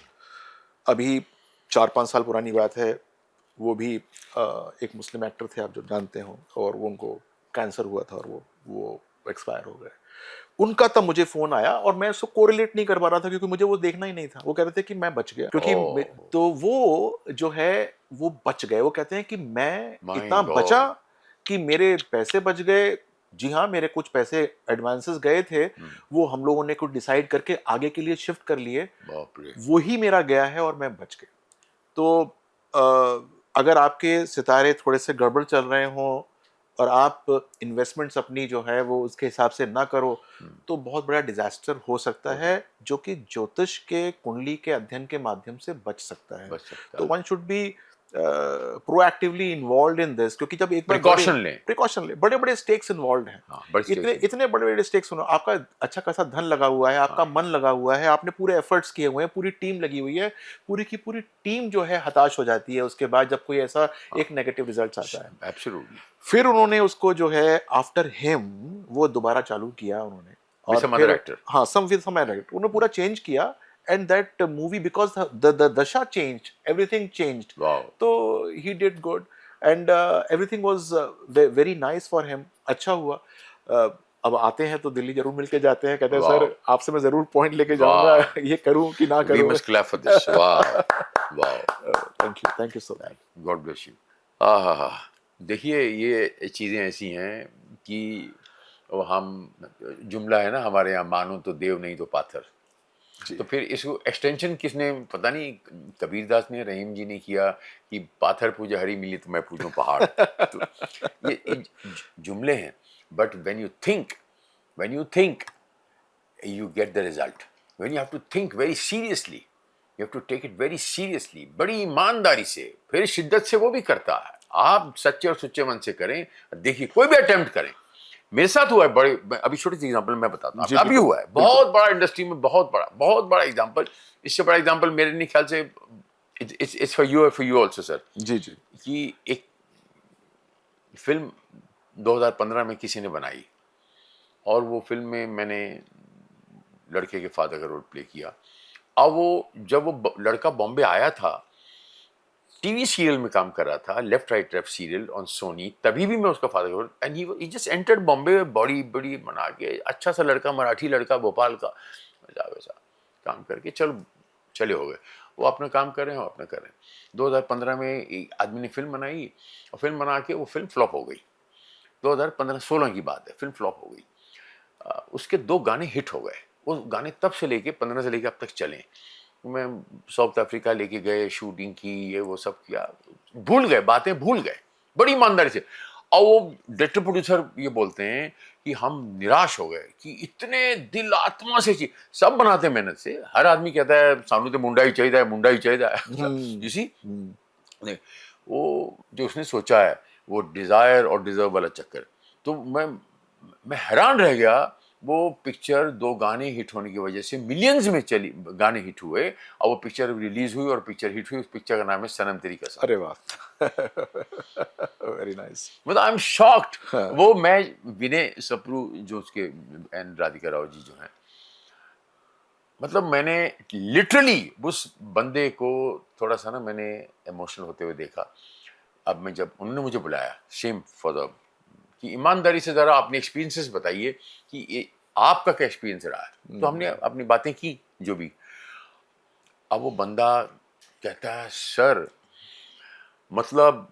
अभी 4-5 साल पुरानी बात है। वो भी एक मुस्लिम एक्टर थे, आप जो जानते हो, और वो उनको कैंसर हुआ था और वो एक्सपायर हो गए। उनका तब मुझे फ़ोन आया और मैं उसको कोरिलेट नहीं कर पा रहा था क्योंकि मुझे वो देखना ही नहीं था। वो कह रहे थे कि मैं बच गया क्योंकि ओह तो वो जो है वो बच गए। वो कहते हैं कि मैं माय इतना बचा गॉड। कि मेरे पैसे बच गए। जी हाँ, मेरे कुछ पैसे एडवांसेस गए थे, वो हम लोगों ने कुछ डिसाइड करके आगे के लिए शिफ्ट कर लिए। बाप रे। वही मेरा गया है और मैं बच गया। तो अगर आपके सितारे थोड़े से गड़बड़ चल रहे हों और आप इन्वेस्टमेंट्स अपनी जो है वो उसके हिसाब से ना करो, तो बहुत बड़ा डिजास्टर हो सकता हो है, जो कि ज्योतिष के कुंडली के अध्ययन के माध्यम से बच सकता है। बच सकता तो है। One should be proactively involve in this, क्योंकि जब एक बार बड़े प्रिकॉशन लें। प्रिकॉशन ले, बड़े बड़े स्टेक्स इन्वॉल्व हैं। हाँ, बड़ी इतने स्टेशन। इतने बड़े बड़े स्टेक्स, सुनो, आपका अच्छा खासा धन लगा हुआ है, आपका हाँ, मन लगा हुआ है, आपने पूरे एफर्ट्स किए हुए हैं, पूरी टीम लगी हुई है, पूरी की पूरी टीम जो है हताश हो जाती है उसके बाद जब कोई ऐसा हाँ, एक नेगेटिव रिजल्ट आता है। एब्सोल्युटली। फिर उन्होंने उसको जो है आफ्टर हिम वो दोबारा चालू किया उन्होंने, विद और सम अदर फिर एक्टर। हाँ, सम विद सम एडिट उन्होंने पूरा चेंज किया। And that movie, because the दशा चेंज्ड, एवरीथिंग चेंज्ड। वाओ। तो he did good and everything was very nice for him. अच्छा हुआ। अब आते हैं तो दिल्ली जरूर मिलके जाते हैं, कहते हैं वाओ। सर आपसे मैं जरूर पॉइंट लेके जाऊंगा, वाओ। ये करूं कि ना वी करूं। Must clap for this. Wow. Wow. Thank you so much. God bless you. आहा। देखिए ये चीज़ें ऐसी हैं कि वो हम जुमला है ना हमारे यहाँ, मानो तो देव नहीं तो पाथर। जी तो फिर इसको एक्सटेंशन किसने, पता नहीं, कबीरदास ने, रहीम जी ने किया कि पाथर पूजा हरी मिली तो मैं पूजूं पहाड़। तो ये जुमले हैं, but when you think you get the result. When you have to think very seriously, you have to take it very seriously, बड़ी ईमानदारी से, फिर शिद्दत से वो भी करता है। आप सच्चे और सच्चे मन से करें, देखिए कोई भी अटेम्प्ट करें। मेरे साथ हुआ है, बड़े अभी छोटी सी एग्जांपल मैं बताता हूँ, जी, अभी बिल्कुल हुआ है, बिल्कुल। बहुत बड़ा इंडस्ट्री में, बहुत बड़ा एग्जांपल। इससे बड़ा एग्जांपल मेरे नहीं ख्याल से, it's for you also sir, जी जी कि एक फिल्म 2015 में किसी ने बनाई, और वो फिल्म में मैंने लड़के के फादर का रोल प्ले किया। अब वो जब वो लड़का बॉम्बे आया था, टीवी सीरियल में काम कर रहा था, left right left serial on Sony, तभी भी मैं उसका फादर का role, and he just entered Bombay, बड़ी बड़ी बना के, अच्छा सा लड़का, मराठी लड़का, भोपाल का, वैसा वैसा काम करके चले हो गए। वो अपना काम कर रहे हैं, अपना कर रहे हैं। 2015 में एक आदमी ने फिल्म बनाई, और फिल्म बना के वो फिल्म फ्लॉप हो गई। 2015-16 की बात है, फिल्म फ्लॉप हो गई। उसके 2 गाने हिट हो गए। वो गाने तब से लेके 15 से लेके अब तक चले। मैं साउथ अफ्रीका लेके गए, शूटिंग की, ये वो सब किया, भूल गए, बातें भूल गए बड़ी ईमानदारी से। और वो डायरेक्टर प्रोड्यूसर ये बोलते हैं कि हम निराश हो गए कि इतने दिल आत्मा से चीज सब बनाते हैं मेहनत से। हर आदमी कहता है सानू तो मुंडा ही चाहिए, मुंडा ही चाहिए। यू सी, नहीं, वो जो उसने सोचा है वो डिजायर और डिजर्व वाला चक्कर। तो मैं हैरान रह गया। वो पिक्चर 2 गाने हिट होने की वजह से मिलियंस में चली, गाने हिट हुए, और वो पिक्चर रिलीज हुई और पिक्चर हिट हुई। उस पिक्चर का नाम है सनम तेरी कसम। अरे वाह, वेरी नाइस। मतलब आई एम शॉक्ड। वो मैं विनय सप्रू जो उसके एंड राधिका राव जी जो हैं, मतलब मैंने लिटरली उस बंदे को थोड़ा सा ना मैंने इमोशनल होते हुए देखा। अब मैं जब उन्होंने मुझे बुलाया, सेम फॉर द, कि ईमानदारी से ज़रा अपने एक्सपीरियंसेस बताइए कि ये आपका क्या एक्सपीरियंस रहा है। तो हमने अपनी बातें की जो भी। अब वो बंदा कहता है सर, मतलब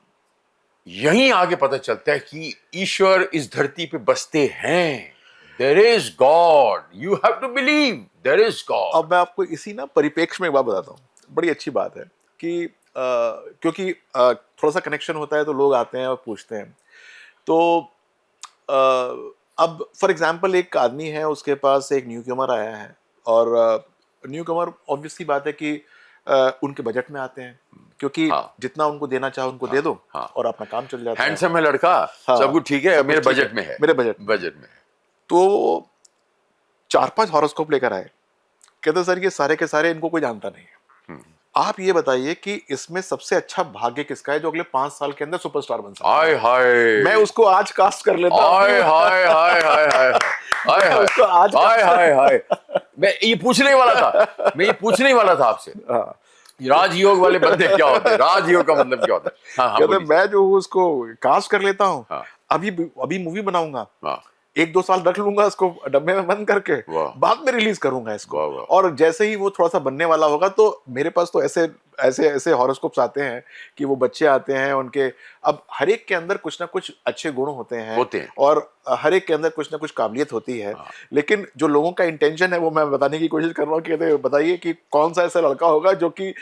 यहीं आगे पता चलता है कि ईश्वर इस धरती पे बसते हैं। There is God, you have to believe there is God. अब मैं आपको इसी ना परिप्रेक्ष्य में एक बात बताता हूँ, बड़ी अच्छी बात है कि क्योंकि थोड़ा सा कनेक्शन होता है तो लोग आते हैं और पूछते हैं। तो अब फॉर एग्जांपल एक आदमी है, उसके पास एक न्यू कमर आया है, और न्यू कमर ऑब्वियसली बात है कि उनके बजट में आते हैं, क्योंकि हाँ जितना उनको देना चाहो उनको दे दो हाँ, और अपना काम चल जाता है। हैंडसम है लड़का, हाँ, सब कुछ ठीक है, सब मेरे कुछ ठीक बजट है, में है, मेरे बजट में। बजट में है। तो 4-5 हॉरोस्कोप लेकर आए, कहते सर ये सारे के सारे इनको कोई जानता नहीं है, आप ये बताइए कि इसमें सबसे अच्छा भाग्य किसका है जो अगले 5 साल के अंदर सुपरस्टार बन सकता हाय है। हाय, मैं उसको आज कास्ट कर लेता हूँ। हाय हाय हाय हाय हाय हाय मैं उसको आज हाय हाय हाय, मैं ये पूछने ही वाला था, मैं ये पूछने ही वाला था आपसे, हाँ, राजयोग वाले बंदे क्या होते हैं, राजयोग का मतलब क्या होता है? हाँ हाँ कहते बोलिए। मैं जो हूँ उसको कास्ट कर लेता हूँ, हाँ अभी अभी मूवी बनाऊंगा, हाँ, 1-2 साल रख लूंगा इसको डब्बे में बंद करके, वाह बाद में रिलीज करूंगा इसको, वाह वाह, और जैसे ही वो थोड़ा सा बनने वाला होगा तो मेरे पास तो ऐसे ऐसे ऐसे हॉरोस्कोप्स आते हैं कि वो बच्चे आते हैं उनके, अब हर एक के अंदर कुछ ना कुछ अच्छे गुण होते हैं और हर एक के अंदर कुछ ना कुछ काबिलियत होती है, हाँ। लेकिन जो लोगों का इंटेंशन है वो मैं बताने की कोशिश कर रहा हूँ कि कहते बताइए कि कौन सा ऐसा लड़का होगा जो कि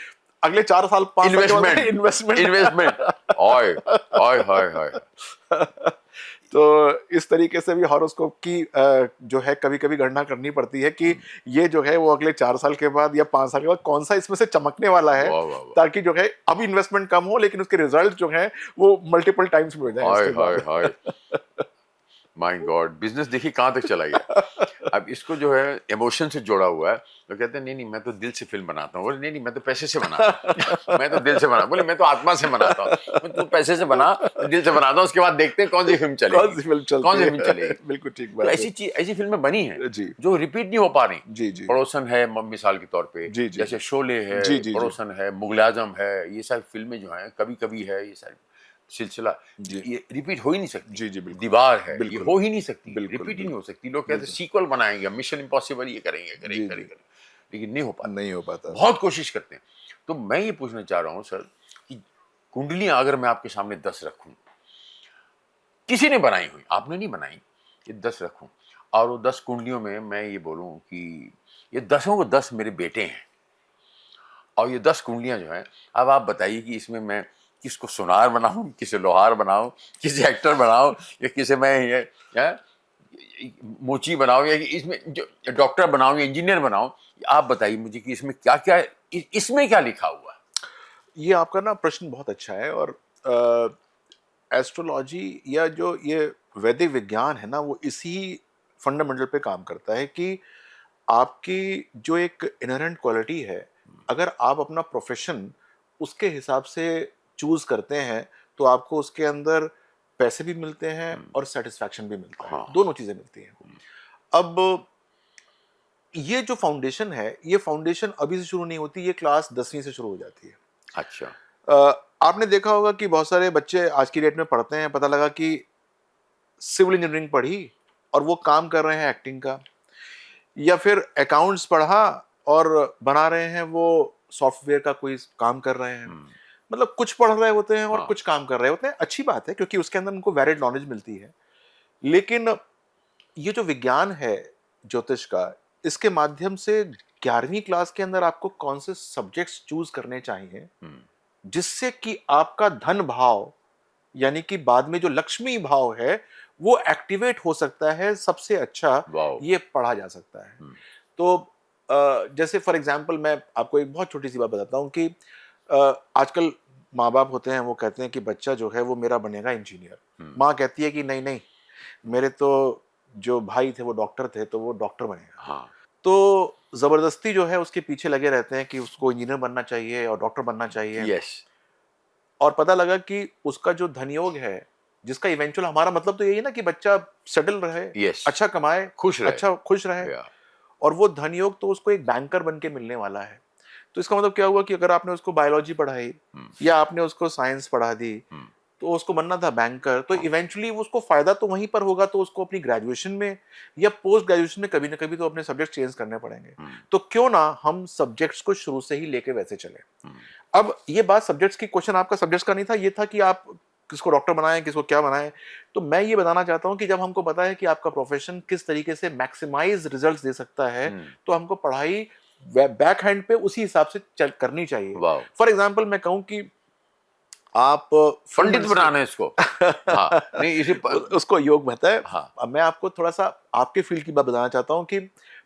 अगले 4 साल 5 साल के बाद इन्वेस्टमेंट इन्वेस्टमेंट, हाय हाय हाय हाय। तो इस तरीके से भी हॉरोस्कोप की जो है कभी कभी गणना करनी पड़ती है कि ये जो है वो अगले 4 साल के बाद या 5 साल के बाद कौन सा इसमें से चमकने वाला है, वाह वाह वाह, ताकि जो है अभी इन्वेस्टमेंट कम हो लेकिन उसके रिजल्ट जो है वो मल्टीपल टाइम्स में हो जाए हाय उसके हाय बाद। हाय, माय गॉड, बिजनेस देखिए कहाँ तक चला गया। अब इसको जो है इमोशन से जोड़ा हुआ है, तो कहते हैं नहीं नहीं मैं तो दिल से फिल्म बनाता हूँ, बोले नहीं नहीं मैं तो पैसे से बनाता हूँ। मैं तो दिल से बना, बोले मैं तो आत्मा से बनाता हूँ, तू पैसे से बना, दिल से बनाता हूँ, उसके बाद देखते हैं कौन सी फिल्म चलेगी, कौन सी फिल्म चलती कौन सी है। फिल्म चलेगी। बिल्कुल ठीक तो बात ऐसी है। चीज, ऐसी फिल्में बनी हैं जी जो रिपीट नहीं हो पा रही। जी जी पड़ोसन है मिसाल के तौर पे, जी जी जैसे शोले है, जी जी जी पड़ोसन है, मुगल आजम है, ये सारी फिल्में जो हैं कभी कभी है, ये सारी सिलसिला जी ये रिपीट हो ही नहीं सकती। जी जी बिल्कुल दीवार है, ये बिल्कुल हो ही नहीं सकती, बिल्कुल रिपीट ही नहीं हो बिल्कुल सकती। लोग कहते हैं सीक्वल बनाएंगे, मिशन इम्पॉसिबल ये करेंगे, जी करेंगे जी करेंगे, लेकिन नहीं हो पाता, नहीं हो पाता। बहुत कोशिश करते हैं। तो मैं ये पूछना चाह रहा हूँ सर कि कुंडलियां अगर मैं आपके सामने 10 रखूं, किसी ने बनाई हुई, आपने नहीं बनाई, ये 10 रखूं, और वो 10 कुंडलियों में मैं ये बोलूं कि ये 10ओं को 10 मेरे बेटे हैं, और ये 10 कुंडलियां जो हैं, अब आप बताइए कि इसमें मैं किसको सुनार बनाऊं, किसे लोहार बनाऊं, किसे एक्टर बनाऊं, या किसे मैं ये मोची बनाऊं, या इसमें जो डॉक्टर बनाऊं या इंजीनियर बनाऊं। आप बताइए मुझे कि इसमें क्या क्या है, इसमें क्या लिखा हुआ है। ये आपका ना प्रश्न बहुत अच्छा है, और एस्ट्रोलॉजी या जो ये वैदिक विज्ञान है ना वो इसी फंडामेंटल पे काम करता है कि आपकी जो एक इनहेरेंट क्वालिटी है, अगर आप अपना प्रोफेशन उसके हिसाब से चूज करते हैं तो आपको उसके अंदर पैसे भी मिलते हैं और सेटिस्फैक्शन भी मिलता है, हाँ, दोनों चीजें मिलती हैं। अब ये जो फाउंडेशन है, ये फाउंडेशन अभी से शुरू नहीं होती, ये क्लास 10वीं से शुरू हो जाती है। अच्छा, आपने देखा होगा कि बहुत सारे बच्चे आज की डेट में पढ़ते हैं, पता लगा कि सिविल इंजीनियरिंग पढ़ी और वो काम कर रहे हैं एक्टिंग का, या फिर अकाउंट्स पढ़ा और बना रहे हैं वो सॉफ्टवेयर का कोई काम कर रहे हैं। मतलब कुछ पढ़ रहे होते हैं और हाँ, कुछ काम कर रहे होते हैं, अच्छी बात है क्योंकि उसके अंदर उनको वैलिड नॉलेज मिलती है। लेकिन ये जो विज्ञान है ज्योतिष का, इसके माध्यम से 11वीं क्लास के अंदर आपको कौन से सब्जेक्ट्स चूज करने चाहिए जिससे कि आपका धन भाव, यानी कि बाद में जो लक्ष्मी भाव है वो एक्टिवेट हो सकता है, सबसे अच्छा वाओ, ये पढ़ा जा सकता है। तो जैसे फॉर एग्जांपल मैं आपको एक बहुत छोटी सी बात बताता हूँ कि आजकल माँ बाप होते हैं वो कहते हैं कि बच्चा जो है वो मेरा बनेगा इंजीनियर, माँ कहती है कि नहीं नहीं, मेरे तो जो भाई थे वो डॉक्टर थे तो वो डॉक्टर बनेगा। हाँ, तो जबरदस्ती जो है उसके पीछे लगे रहते हैं कि उसको इंजीनियर बनना चाहिए और डॉक्टर बनना चाहिए, यस, और पता लगा कि उसका जो धनयोग है, जिसका इवेंचुअल हमारा मतलब तो यही है ना कि बच्चा सेटल रहे, यस, अच्छा कमाए, खुश रहे, अच्छा खुश रहे, या, और वो धनयोग तो उसको एक बैंकर बन के मिलने वाला है। तो इसका मतलब क्या हुआ कि अगर आपने उसको बायोलॉजी पढ़ाई या आपने उसको साइंस पढ़ा दी, तो उसको बनना था बैंकर, तो इवेंचुअली उसको फायदा तो वहीं पर होगा, तो उसको अपनी ग्रेजुएशन में या पोस्ट ग्रेजुएशन में कभी ना कभी तो अपने सब्जेक्ट चेंज करने पड़ेंगे। तो क्यों ना हम सब्जेक्ट्स को शुरू से ही लेके वैसे चले। अब ये बात सब्जेक्ट्स की, क्वेश्चन आपका सब्जेक्ट्स का नहीं था, ये था कि आप किसको डॉक्टर बनाएं, किसको क्या बनाएं। तो मैं ये बताना चाहता हूं कि जब हमको पता है कि आपका प्रोफेशन किस तरीके से मैक्सिमाइज रिजल्ट्स दे सकता है, तो हमको पढ़ाई बैक हैंड पे उसी हिसाब से करनी चाहिए। वाओ, फॉर एग्जाम्पल मैं कहूं कि आप पंडित बनाना है इसको। हाँ, नहीं इसे उसको योग में है। हाँ अब मैं आपको थोड़ा सा आपके फील्ड की बात बताना चाहता हूँ कि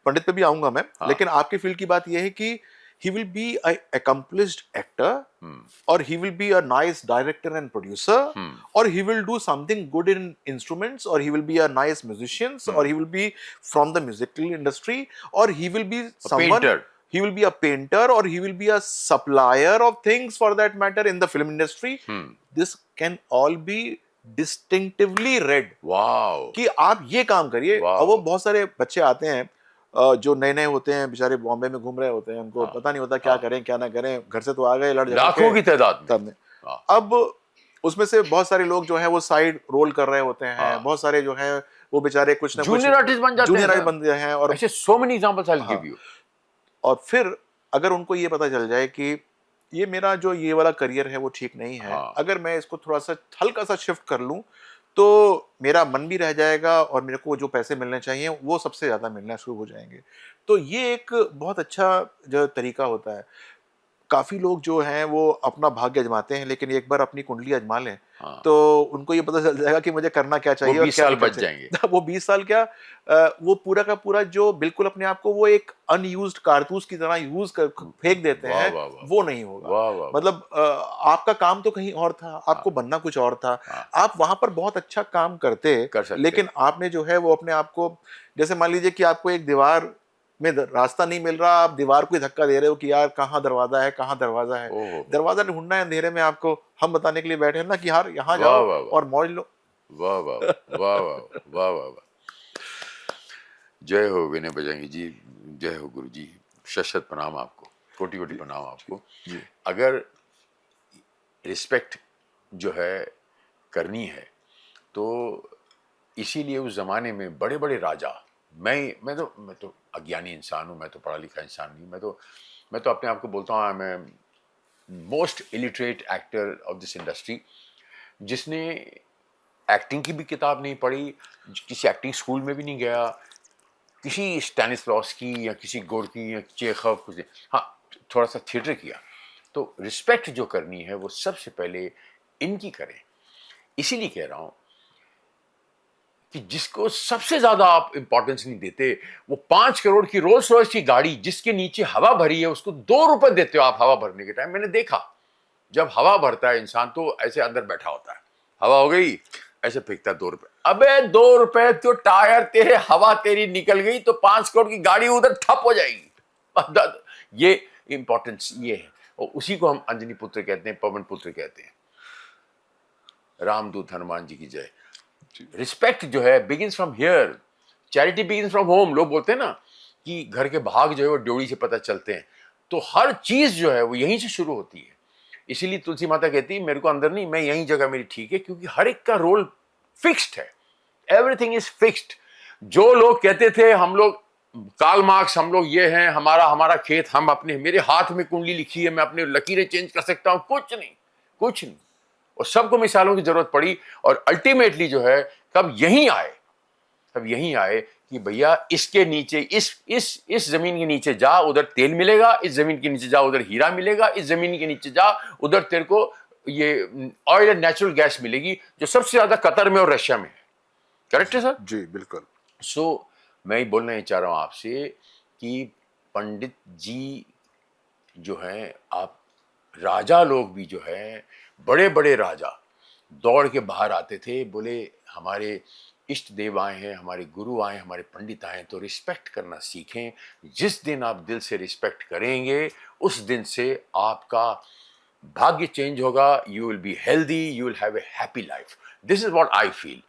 पंडित पे भी आऊंगा मैं, हाँ। लेकिन आपकी फील्ड की बात यह है कि he will be a accomplished actor, or he will be a nice director and producer, or he will do something good in instruments, or he will be a nice musician, or he will be from the musical industry, or he will be someone, painter. he will be a painter, or he will be a supplier of things for that matter in the film industry. This can all be distinctively read wow कि आप ये काम करिए। और वो wow. बहुत सारे बच्चे आते हैं जो नए नए होते हैं, बेचारे बॉम्बे में घूम रहे होते हैं, उनको हाँ पता नहीं होता क्या हाँ, करें क्या ना करें, घर से तो आ गए लड़ झगड़ लाखों के की तादाद में। तब में। हाँ अब उसमें से बहुत सारे लोग जो है वो साइड रोल कर रहे होते हैं, हाँ, बहुत सारे जो है वो बेचारे कुछ ना कुछ जूनियर आर्टिस्ट बन जाते हैं जूनियर आर्टिस्ट सर। बन गए हैं। और ऐसे so many examples I will हाँ, गिव यू। और फिर अगर उनको ये पता चल जाए कि ये मेरा जो ये वाला करियर है वो ठीक नहीं है, हाँ अगर मैं इसको थोड़ा सा हल्का सा शिफ्ट कर लूं तो मेरा मन भी रह जाएगा और मेरे को जो पैसे मिलने चाहिए वो सबसे ज़्यादा मिलना शुरू हो जाएंगे। तो ये एक बहुत अच्छा जो तरीका होता है। काफ़ी लोग जो हैं वो अपना भाग्य आजमाते हैं, लेकिन एक बार अपनी कुंडली आजमा लें हाँ, तो उनको ये पता चल जाएगा कि मुझे करना क्या वो चाहिए और 20 क्या साल नहीं करना बच जाएंगे। चाहिए। वो 20 साल क्या, वो पूरा का पूरा जो बिल्कुल अपने आप को वो एक अनयूज्ड कारतूस की तरह यूज कर फेंक देते वाह हैं, वाह वाह वो नहीं होगा। वाह वाह वाह। मतलब आपका काम तो कहीं और था, हाँ आपको बनना कुछ और था, हाँ, आप वहां पर बहुत अच्छा काम करते, कर सकते लेकिन आपने जो है वो अपने आप को, जैसे मान लीजिए कि आपको एक दीवार में रास्ता नहीं मिल रहा, आप दीवार को ही धक्का दे रहे हो कि यार कहाँ दरवाजा है, कहाँ दरवाजा है। ओहो दरवाजा ढूंढना है अंधेरे में, आपको हम बताने के लिए बैठे हैं ना कि यार यहाँ वाह जाओ वाह वाह और मौज लो। वाह वाह वाह वाह वाह वाह वाह। जय हो विनय बजरंगी जी, जय हो गुरु जी, शत शत प्रणाम आपको, कोटि कोटि प्रणाम आपको। जी अगर रिस्पेक्ट जो है करनी है तो इसीलिए उस जमाने में बड़े बड़े राजा, मैं तो अज्ञानी इंसान हूँ, मैं तो पढ़ा लिखा इंसान नहीं, मैं तो अपने आप को बोलता हूँ I am most illiterate actor of this industry, जिसने एक्टिंग की भी किताब नहीं पढ़ी, किसी एक्टिंग स्कूल में भी नहीं गया, किसी स्टैनिस्लॉवस्की या किसी गोर्की या चेखव कुछ नहीं, हाँ थोड़ा सा थिएटर किया। तो रिस्पेक्ट जो करनी है वो सबसे पहले इनकी करें। इसीलिए कह रहा हूं कि जिसको सबसे ज्यादा आप इंपॉर्टेंस नहीं देते, वो 5 करोड़ की रोल्स रॉयस की गाड़ी जिसके नीचे हवा भरी है उसको 2 रुपए देते हो आप हवा भरने के टाइम। मैंने देखा जब हवा भरता है इंसान तो ऐसे अंदर बैठा होता है, हवा हो गई ऐसे फेंकता है 2 रुपए। अबे 2 रुपए तो टायर तेरे, हवा तेरी निकल गई तो 5 करोड़ की गाड़ी उधर ठप हो जाएगी। ये इंपॉर्टेंस ये है, और उसी को हम अंजनी पुत्र कहते हैं, पवन पुत्र कहते हैं। रामदूत हनुमान जी की जय। रिस्पेक्ट जो है begins from here, charity begins from home. लोग बोलते हैं ना कि घर के भाग जो है वो ड्योढ़ी से पता चलते हैं, तो हर चीज जो है वो यहीं से शुरू होती है। इसीलिए तुलसी माता कहती है मेरे को अंदर नहीं, मैं यहीं जगह मेरी ठीक है, क्योंकि हर एक का रोल फिक्स्ड है, एवरीथिंग इज फिक्स्ड। जो लोग कहते थे हम लोग कार्ल मार्क्स, हम लोग ये हैं, हमारा हमारा खेत, हम अपने, मेरे हाथ में कुंडली लिखी है, मैं अपने लकीरें चेंज कर सकता हूं, कुछ नहीं कुछ नहीं। और सबको मिसालों की जरूरत पड़ी, और अल्टीमेटली जो है कब यहीं आए कि भैया इसके नीचे, इस जमीन के नीचे जा उधर तेल मिलेगा, इस जमीन के नीचे जा उधर हीरा मिलेगा, इस जमीन के नीचे जा उधर तेरे को ये ऑयल एंड नेचुरल गैस मिलेगी, जो सबसे ज्यादा कतर में और रशिया में है। करेक्ट है सर? जी बिल्कुल। सो मैं ही बोलना ही चाह रहा हूं आपसे कि पंडित जी जो हैं, आप राजा लोग भी जो हैं, बड़े बड़े राजा दौड़ के बाहर आते थे, बोले हमारे इष्ट देव आए हैं, हमारे गुरु आए हैं, हमारे पंडित आए हैं, तो रिस्पेक्ट करना सीखें। जिस दिन आप दिल से रिस्पेक्ट करेंगे उस दिन से आपका भाग्य चेंज होगा, you will be healthy, you will have a happy life. This is what I feel,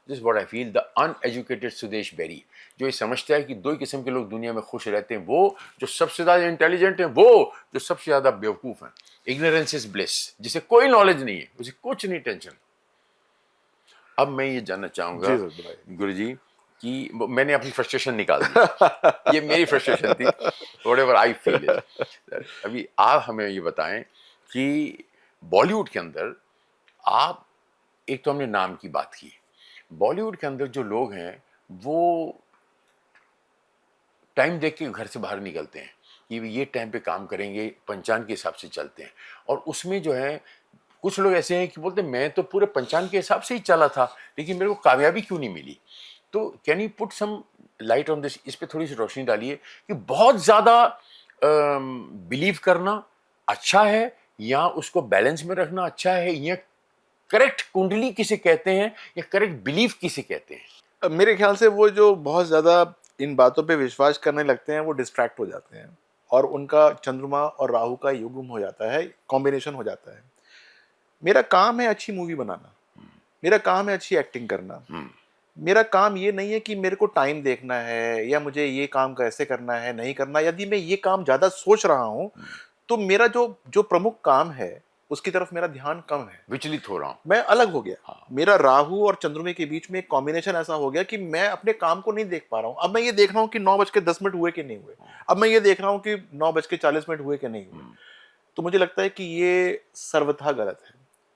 this is what I feel. The uneducated Sudesh Berry जो ये समझता है कि दो ही किस्म के लोग दुनिया में खुश रहते हैं, वो जो सबसे ज्यादा इंटेलिजेंट हैं, वो जो सबसे ज्यादा बेवकूफ हैं। इग्नोरेंस इज ब्लिस, जिसे कोई नॉलेज नहीं है उसे कुछ नहीं टेंशन। अब मैं ये जानना चाहूंगा जी सर बताइए। गुरुजी कि मैंने अपनी फ्रस्ट्रेशन निकाल दी, ये मेरी फ्रस्ट्रेशन थी, व्हाटएवर आई फील इज। अभी आप हमें ये बताएं कि बॉलीवुड के अंदर आप, एक तो हमने नाम की बात की, बॉलीवुड के अंदर जो लोग हैं वो टाइम देख के घर से बाहर निकलते हैं कि ये टाइम पे काम करेंगे, पंचांग के हिसाब से चलते हैं, और उसमें जो है कुछ लोग ऐसे हैं कि बोलते हैं मैं तो पूरे पंचांग के हिसाब से ही चला था, लेकिन मेरे को कामयाबी क्यों नहीं मिली? तो can you put some light on this, इस पे थोड़ी सी रोशनी डालिए कि बहुत ज्यादा बिलीव करना अच्छा है या उसको बैलेंस में रखना अच्छा है, या करेक्ट कुंडली किसे कहते हैं या करेक्ट बिलीफ किसे कहते हैं? मेरे ख्याल से वो जो बहुत ज़्यादा इन बातों पे विश्वास करने लगते हैं वो डिस्ट्रैक्ट हो जाते हैं, और उनका चंद्रमा और राहु का युग्म हो जाता है, कॉम्बिनेशन हो जाता है। मेरा काम है अच्छी मूवी बनाना, मेरा काम है अच्छी एक्टिंग करना, मेरा काम ये नहीं है कि मेरे को टाइम देखना है या मुझे ये काम कैसे करना है नहीं करना। यदि मैं ये काम ज़्यादा सोच रहा हूँ तो मेरा जो जो प्रमुख काम है उसकी तरफ मेरा ध्यान कम है, विचलित हो रहा हूँ। मैं अलग हो गया। हाँ। मेरा राहु और चंद्रमा के बीच में एक कॉम्बिनेशन ऐसा हो गया कि मैं अपने काम को नहीं देख पा रहा हूँ। अब मैं ये देख रहा हूँ कि 9:10 हुए कि नहीं हुए, अब मैं ये देख रहा हूँ कि 9:40 हुए कि नहीं हुए। तो मुझे लगता है कि ये सर्वथा गलत है।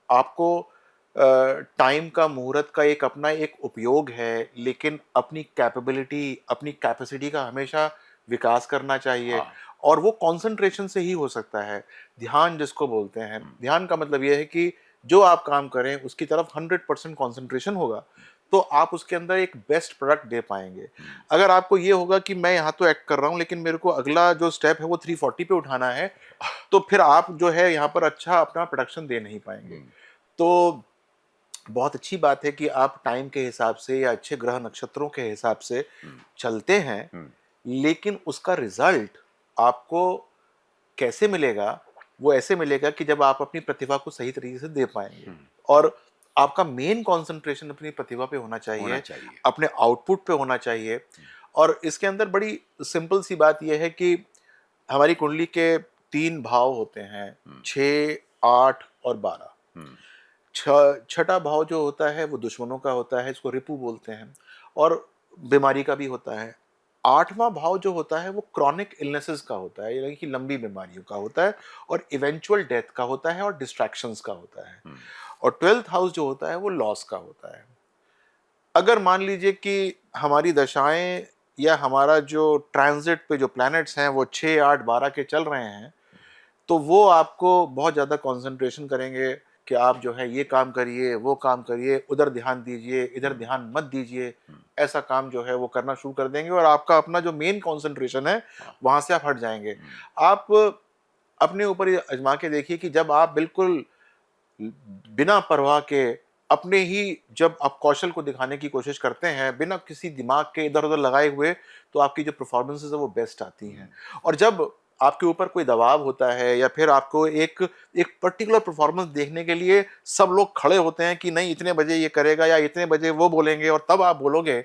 आपको टाइम का, मुहूर्त का एक अपना एक उपयोग है, लेकिन अपनी कैपेबिलिटी, अपनी कैपेसिटी का हमेशा विकास करना चाहिए। हाँ। और वो कंसंट्रेशन से ही हो सकता है। ध्यान जिसको बोलते हैं, ध्यान का मतलब ये है कि जो आप काम करें उसकी तरफ 100% कंसंट्रेशन होगा तो आप उसके अंदर एक बेस्ट प्रोडक्ट दे पाएंगे। अगर आपको ये होगा कि मैं यहाँ तो एक्ट कर रहा हूँ लेकिन मेरे को अगला जो स्टेप है वो 340 पे उठाना है, तो फिर आप जो है यहाँ पर अच्छा अपना प्रोडक्शन दे नहीं पाएंगे। तो बहुत अच्छी बात है कि आप टाइम के हिसाब से या अच्छे ग्रह नक्षत्रों के हिसाब से चलते हैं, लेकिन उसका रिजल्ट आपको कैसे मिलेगा? वो ऐसे मिलेगा कि जब आप अपनी प्रतिभा को सही तरीके से दे पाएंगे, और आपका मेन कंसंट्रेशन अपनी प्रतिभा पे होना होना चाहिए, चाहिए। अपने आउटपुट पे होना चाहिए। और इसके अंदर बड़ी सिंपल सी बात यह है कि हमारी कुंडली के 3 भाव होते हैं, 6, 8 और 12। छठा भाव जो होता है वो दुश्मनों का होता है, इसको रिपु बोलते हैं, और बीमारी का भी होता है। 8वां भाव जो होता है वो क्रॉनिक इलनेसेस का होता है, यानी कि लंबी बीमारियों का होता है, और इवेंचुअल डेथ का होता है, और डिस्ट्रैक्शंस का होता है। और 12th हाउस जो होता है वो लॉस का होता है। अगर मान लीजिए कि हमारी दशाएं या हमारा जो ट्रांजिट पे जो प्लैनेट्स हैं वो 6, 8, 12 के चल रहे हैं, तो वो आपको बहुत ज़्यादा कंसंट्रेशन करेंगे कि आप जो है ये काम करिए, वो काम करिए, उधर ध्यान दीजिए, इधर ध्यान मत दीजिए। ऐसा काम जो है वो करना शुरू कर देंगे, और आपका अपना जो मेन कंसंट्रेशन है वहाँ से आप हट जाएंगे। आप अपने ऊपर ये आजमा के देखिए कि जब आप बिल्कुल बिना परवाह के अपने ही जब आप कौशल को दिखाने की कोशिश करते हैं बिना किसी दिमाग के इधर उधर लगाए हुए, तो आपकी जो परफॉर्मेंसेस है वो बेस्ट आती हैं। और जब आपके ऊपर कोई दबाव होता है या फिर आपको एक एक पर्टिकुलर परफॉर्मेंस देखने के लिए सब लोग खड़े होते हैं कि नहीं इतने बजे ये करेगा या इतने बजे वो बोलेंगे और तब आप बोलोगे,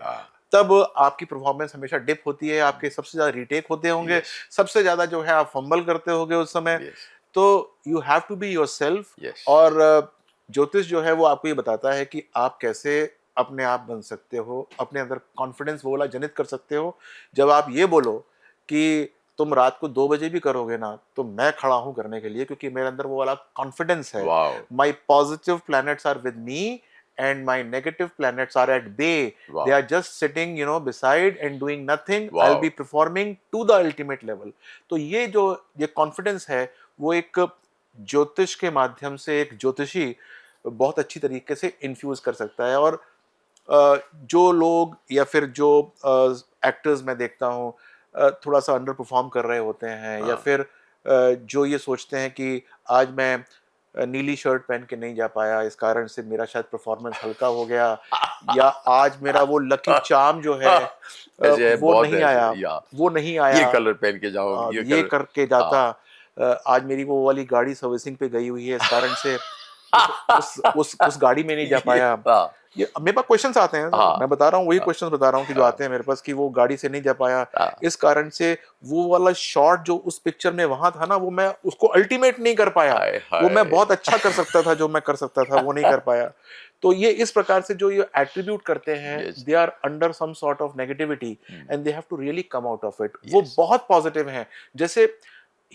तब आपकी परफॉर्मेंस हमेशा डिप होती है। आपके सबसे ज्यादा रीटेक होते होंगे, सबसे ज्यादा जो है आप फंबल करते होंगे उस समय। तो you have to be yourself. और ज्योतिष जो है वो आपको ये बताता है कि आप कैसे अपने आप बन सकते हो, अपने अंदर कॉन्फिडेंस वो वाला जनित कर सकते हो। जब आप ये बोलो कि तुम रात को 2 बजे भी करोगे ना तो मैं खड़ा हूं करने के लिए, क्योंकि मेरे अंदर वो वाला कॉन्फिडेंस है। My positive planets are with me and my negative planets are at bay. They are just sitting, you know, beside and doing nothing. I'll be performing to the ultimate level. तो ये जो ये confidence है वो एक ज्योतिष के माध्यम से एक ज्योतिषी बहुत अच्छी तरीके से इन्फ्यूज कर सकता है। और जो लोग या फिर जो एक्टर्स मैं देखता हूँ थोड़ा सा अंडर परफॉर्म कर रहे होते हैं, या फिर जो ये सोचते हैं कि आज मैं नीली शर्ट पहन के नहीं जा पाया, इस कारण से मेरा शायद परफॉर्मेंस हल्का हो गया, या आज मेरा वो लकी चार्म जो है वो नहीं आया, वो नहीं आया, ये कलर पहन के जाओ, ये करके जाता, आज मेरी वो वाली गाड़ी सर्विसिंग पे गई हुई है, इस कारण से उस गाड़ी में नहीं जा पाया। ये मेरे पास क्वेश्चंस आते हैं, मैं बता रहा हूँ वही क्वेश्चंस बता रहा हूँ कि जो आते हैं मेरे पास कि वो गाड़ी से नहीं जा पाया, इस कारण से वो वाला शॉट जो उस पिक्चर में वहां था ना वो मैं उसको अल्टीमेट नहीं कर पाया, वो मैं बहुत अच्छा कर सकता था, जो मैं कर सकता था वो नहीं कर पाया। तो ये इस प्रकार से जो ये एट्रीब्यूट करते हैं, they are under some sort of negativity and they have to really come out of it. वो बहुत पॉजिटिव हैं। जैसे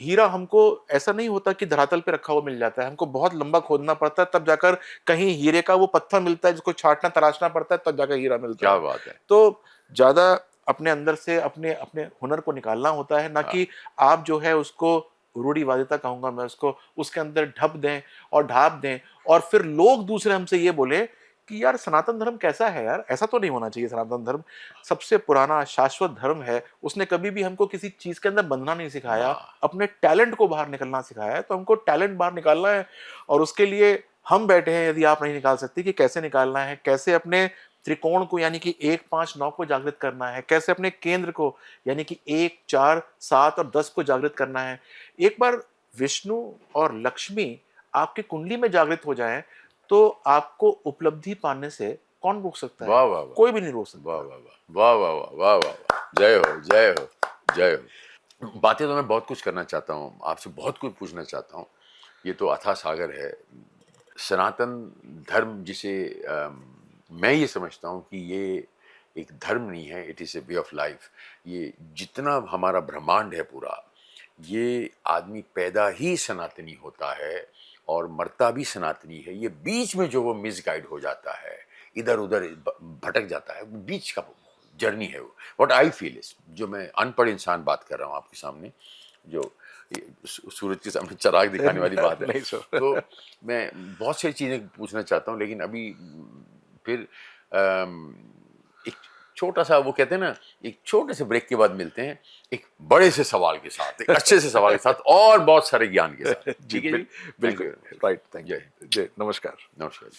हीरा हमको ऐसा नहीं होता कि धरातल पे रखा हुआ मिल जाता है, हमको बहुत लंबा खोदना पड़ता है तब जाकर कहीं हीरे का वो पत्थर मिलता है जिसको छाटना तराशना पड़ता है तब जाकर हीरा मिलता है। क्या बात है। तो ज्यादा अपने अंदर से अपने अपने हुनर को निकालना होता है, ना कि आप जो है उसको रूढ़िवादिता कहूंगा मैं उसको, उसके अंदर ढप दें और ढाप दें और फिर लोग दूसरे हमसे ये बोले कि यार सनातन धर्म कैसा है यार, ऐसा तो नहीं होना चाहिए। सनातन धर्म सबसे पुराना शाश्वत धर्म है, उसने कभी भी हमको किसी चीज के अंदर बंधना नहीं सिखाया, वाह अपने टैलेंट को बाहर निकलना सिखाया है। तो हमको टैलेंट बाहर निकालना है और उसके लिए हम बैठे हैं। यदि आप नहीं निकाल सकते कि कैसे निकालना है, कैसे अपने त्रिकोण को यानी कि 1 5 9 को जागृत करना है, कैसे अपने केंद्र को यानी कि 1 4 7 और 10 को जागृत करना है। एक बार विष्णु और लक्ष्मी आपकी कुंडली में जागृत हो जाएं तो आपको उपलब्धि पाने से कौन रोक सकता वाह है? वाह वाह कोई भी नहीं रोक वाह सकता। वाह वाह वाह वाह वाह वाह वाह, जय हो जय हो जय हो। बातें तो मैं बहुत कुछ करना चाहता हूँ, आपसे बहुत कुछ पूछना चाहता हूँ। ये तो अथाह सागर है। सनातन धर्म जिसे मैं ये समझता हूँ कि ये एक धर्म नहीं है, it is a way of life. ये जितना हमारा ब्रह्मांड है पूरा, ये आदमी पैदा ही सनातनी होता है और मरता भी सनातनी है। ये बीच में जो वो मिसगाइड हो जाता है, इधर उधर भटक जाता है, बीच का जर्नी है वो। व्हाट आई फील इज, जो मैं अनपढ़ इंसान बात कर रहा हूँ आपके सामने, जो सूरज के सामने चराग दिखाने वाली बात है। नहीं सर। तो मैं बहुत सारी चीज़ें पूछना चाहता हूँ, लेकिन अभी फिर एक छोटा सा, वो कहते हैं ना, एक छोटे से ब्रेक के बाद मिलते हैं एक बड़े से सवाल के साथ, एक अच्छे से सवाल के साथ और बहुत सारे ज्ञान के साथ। जी ठीक है जी, थैंक बिल्कुल यू। राइट, थैंक जय यू, जय नमस्कार। नमस्कार।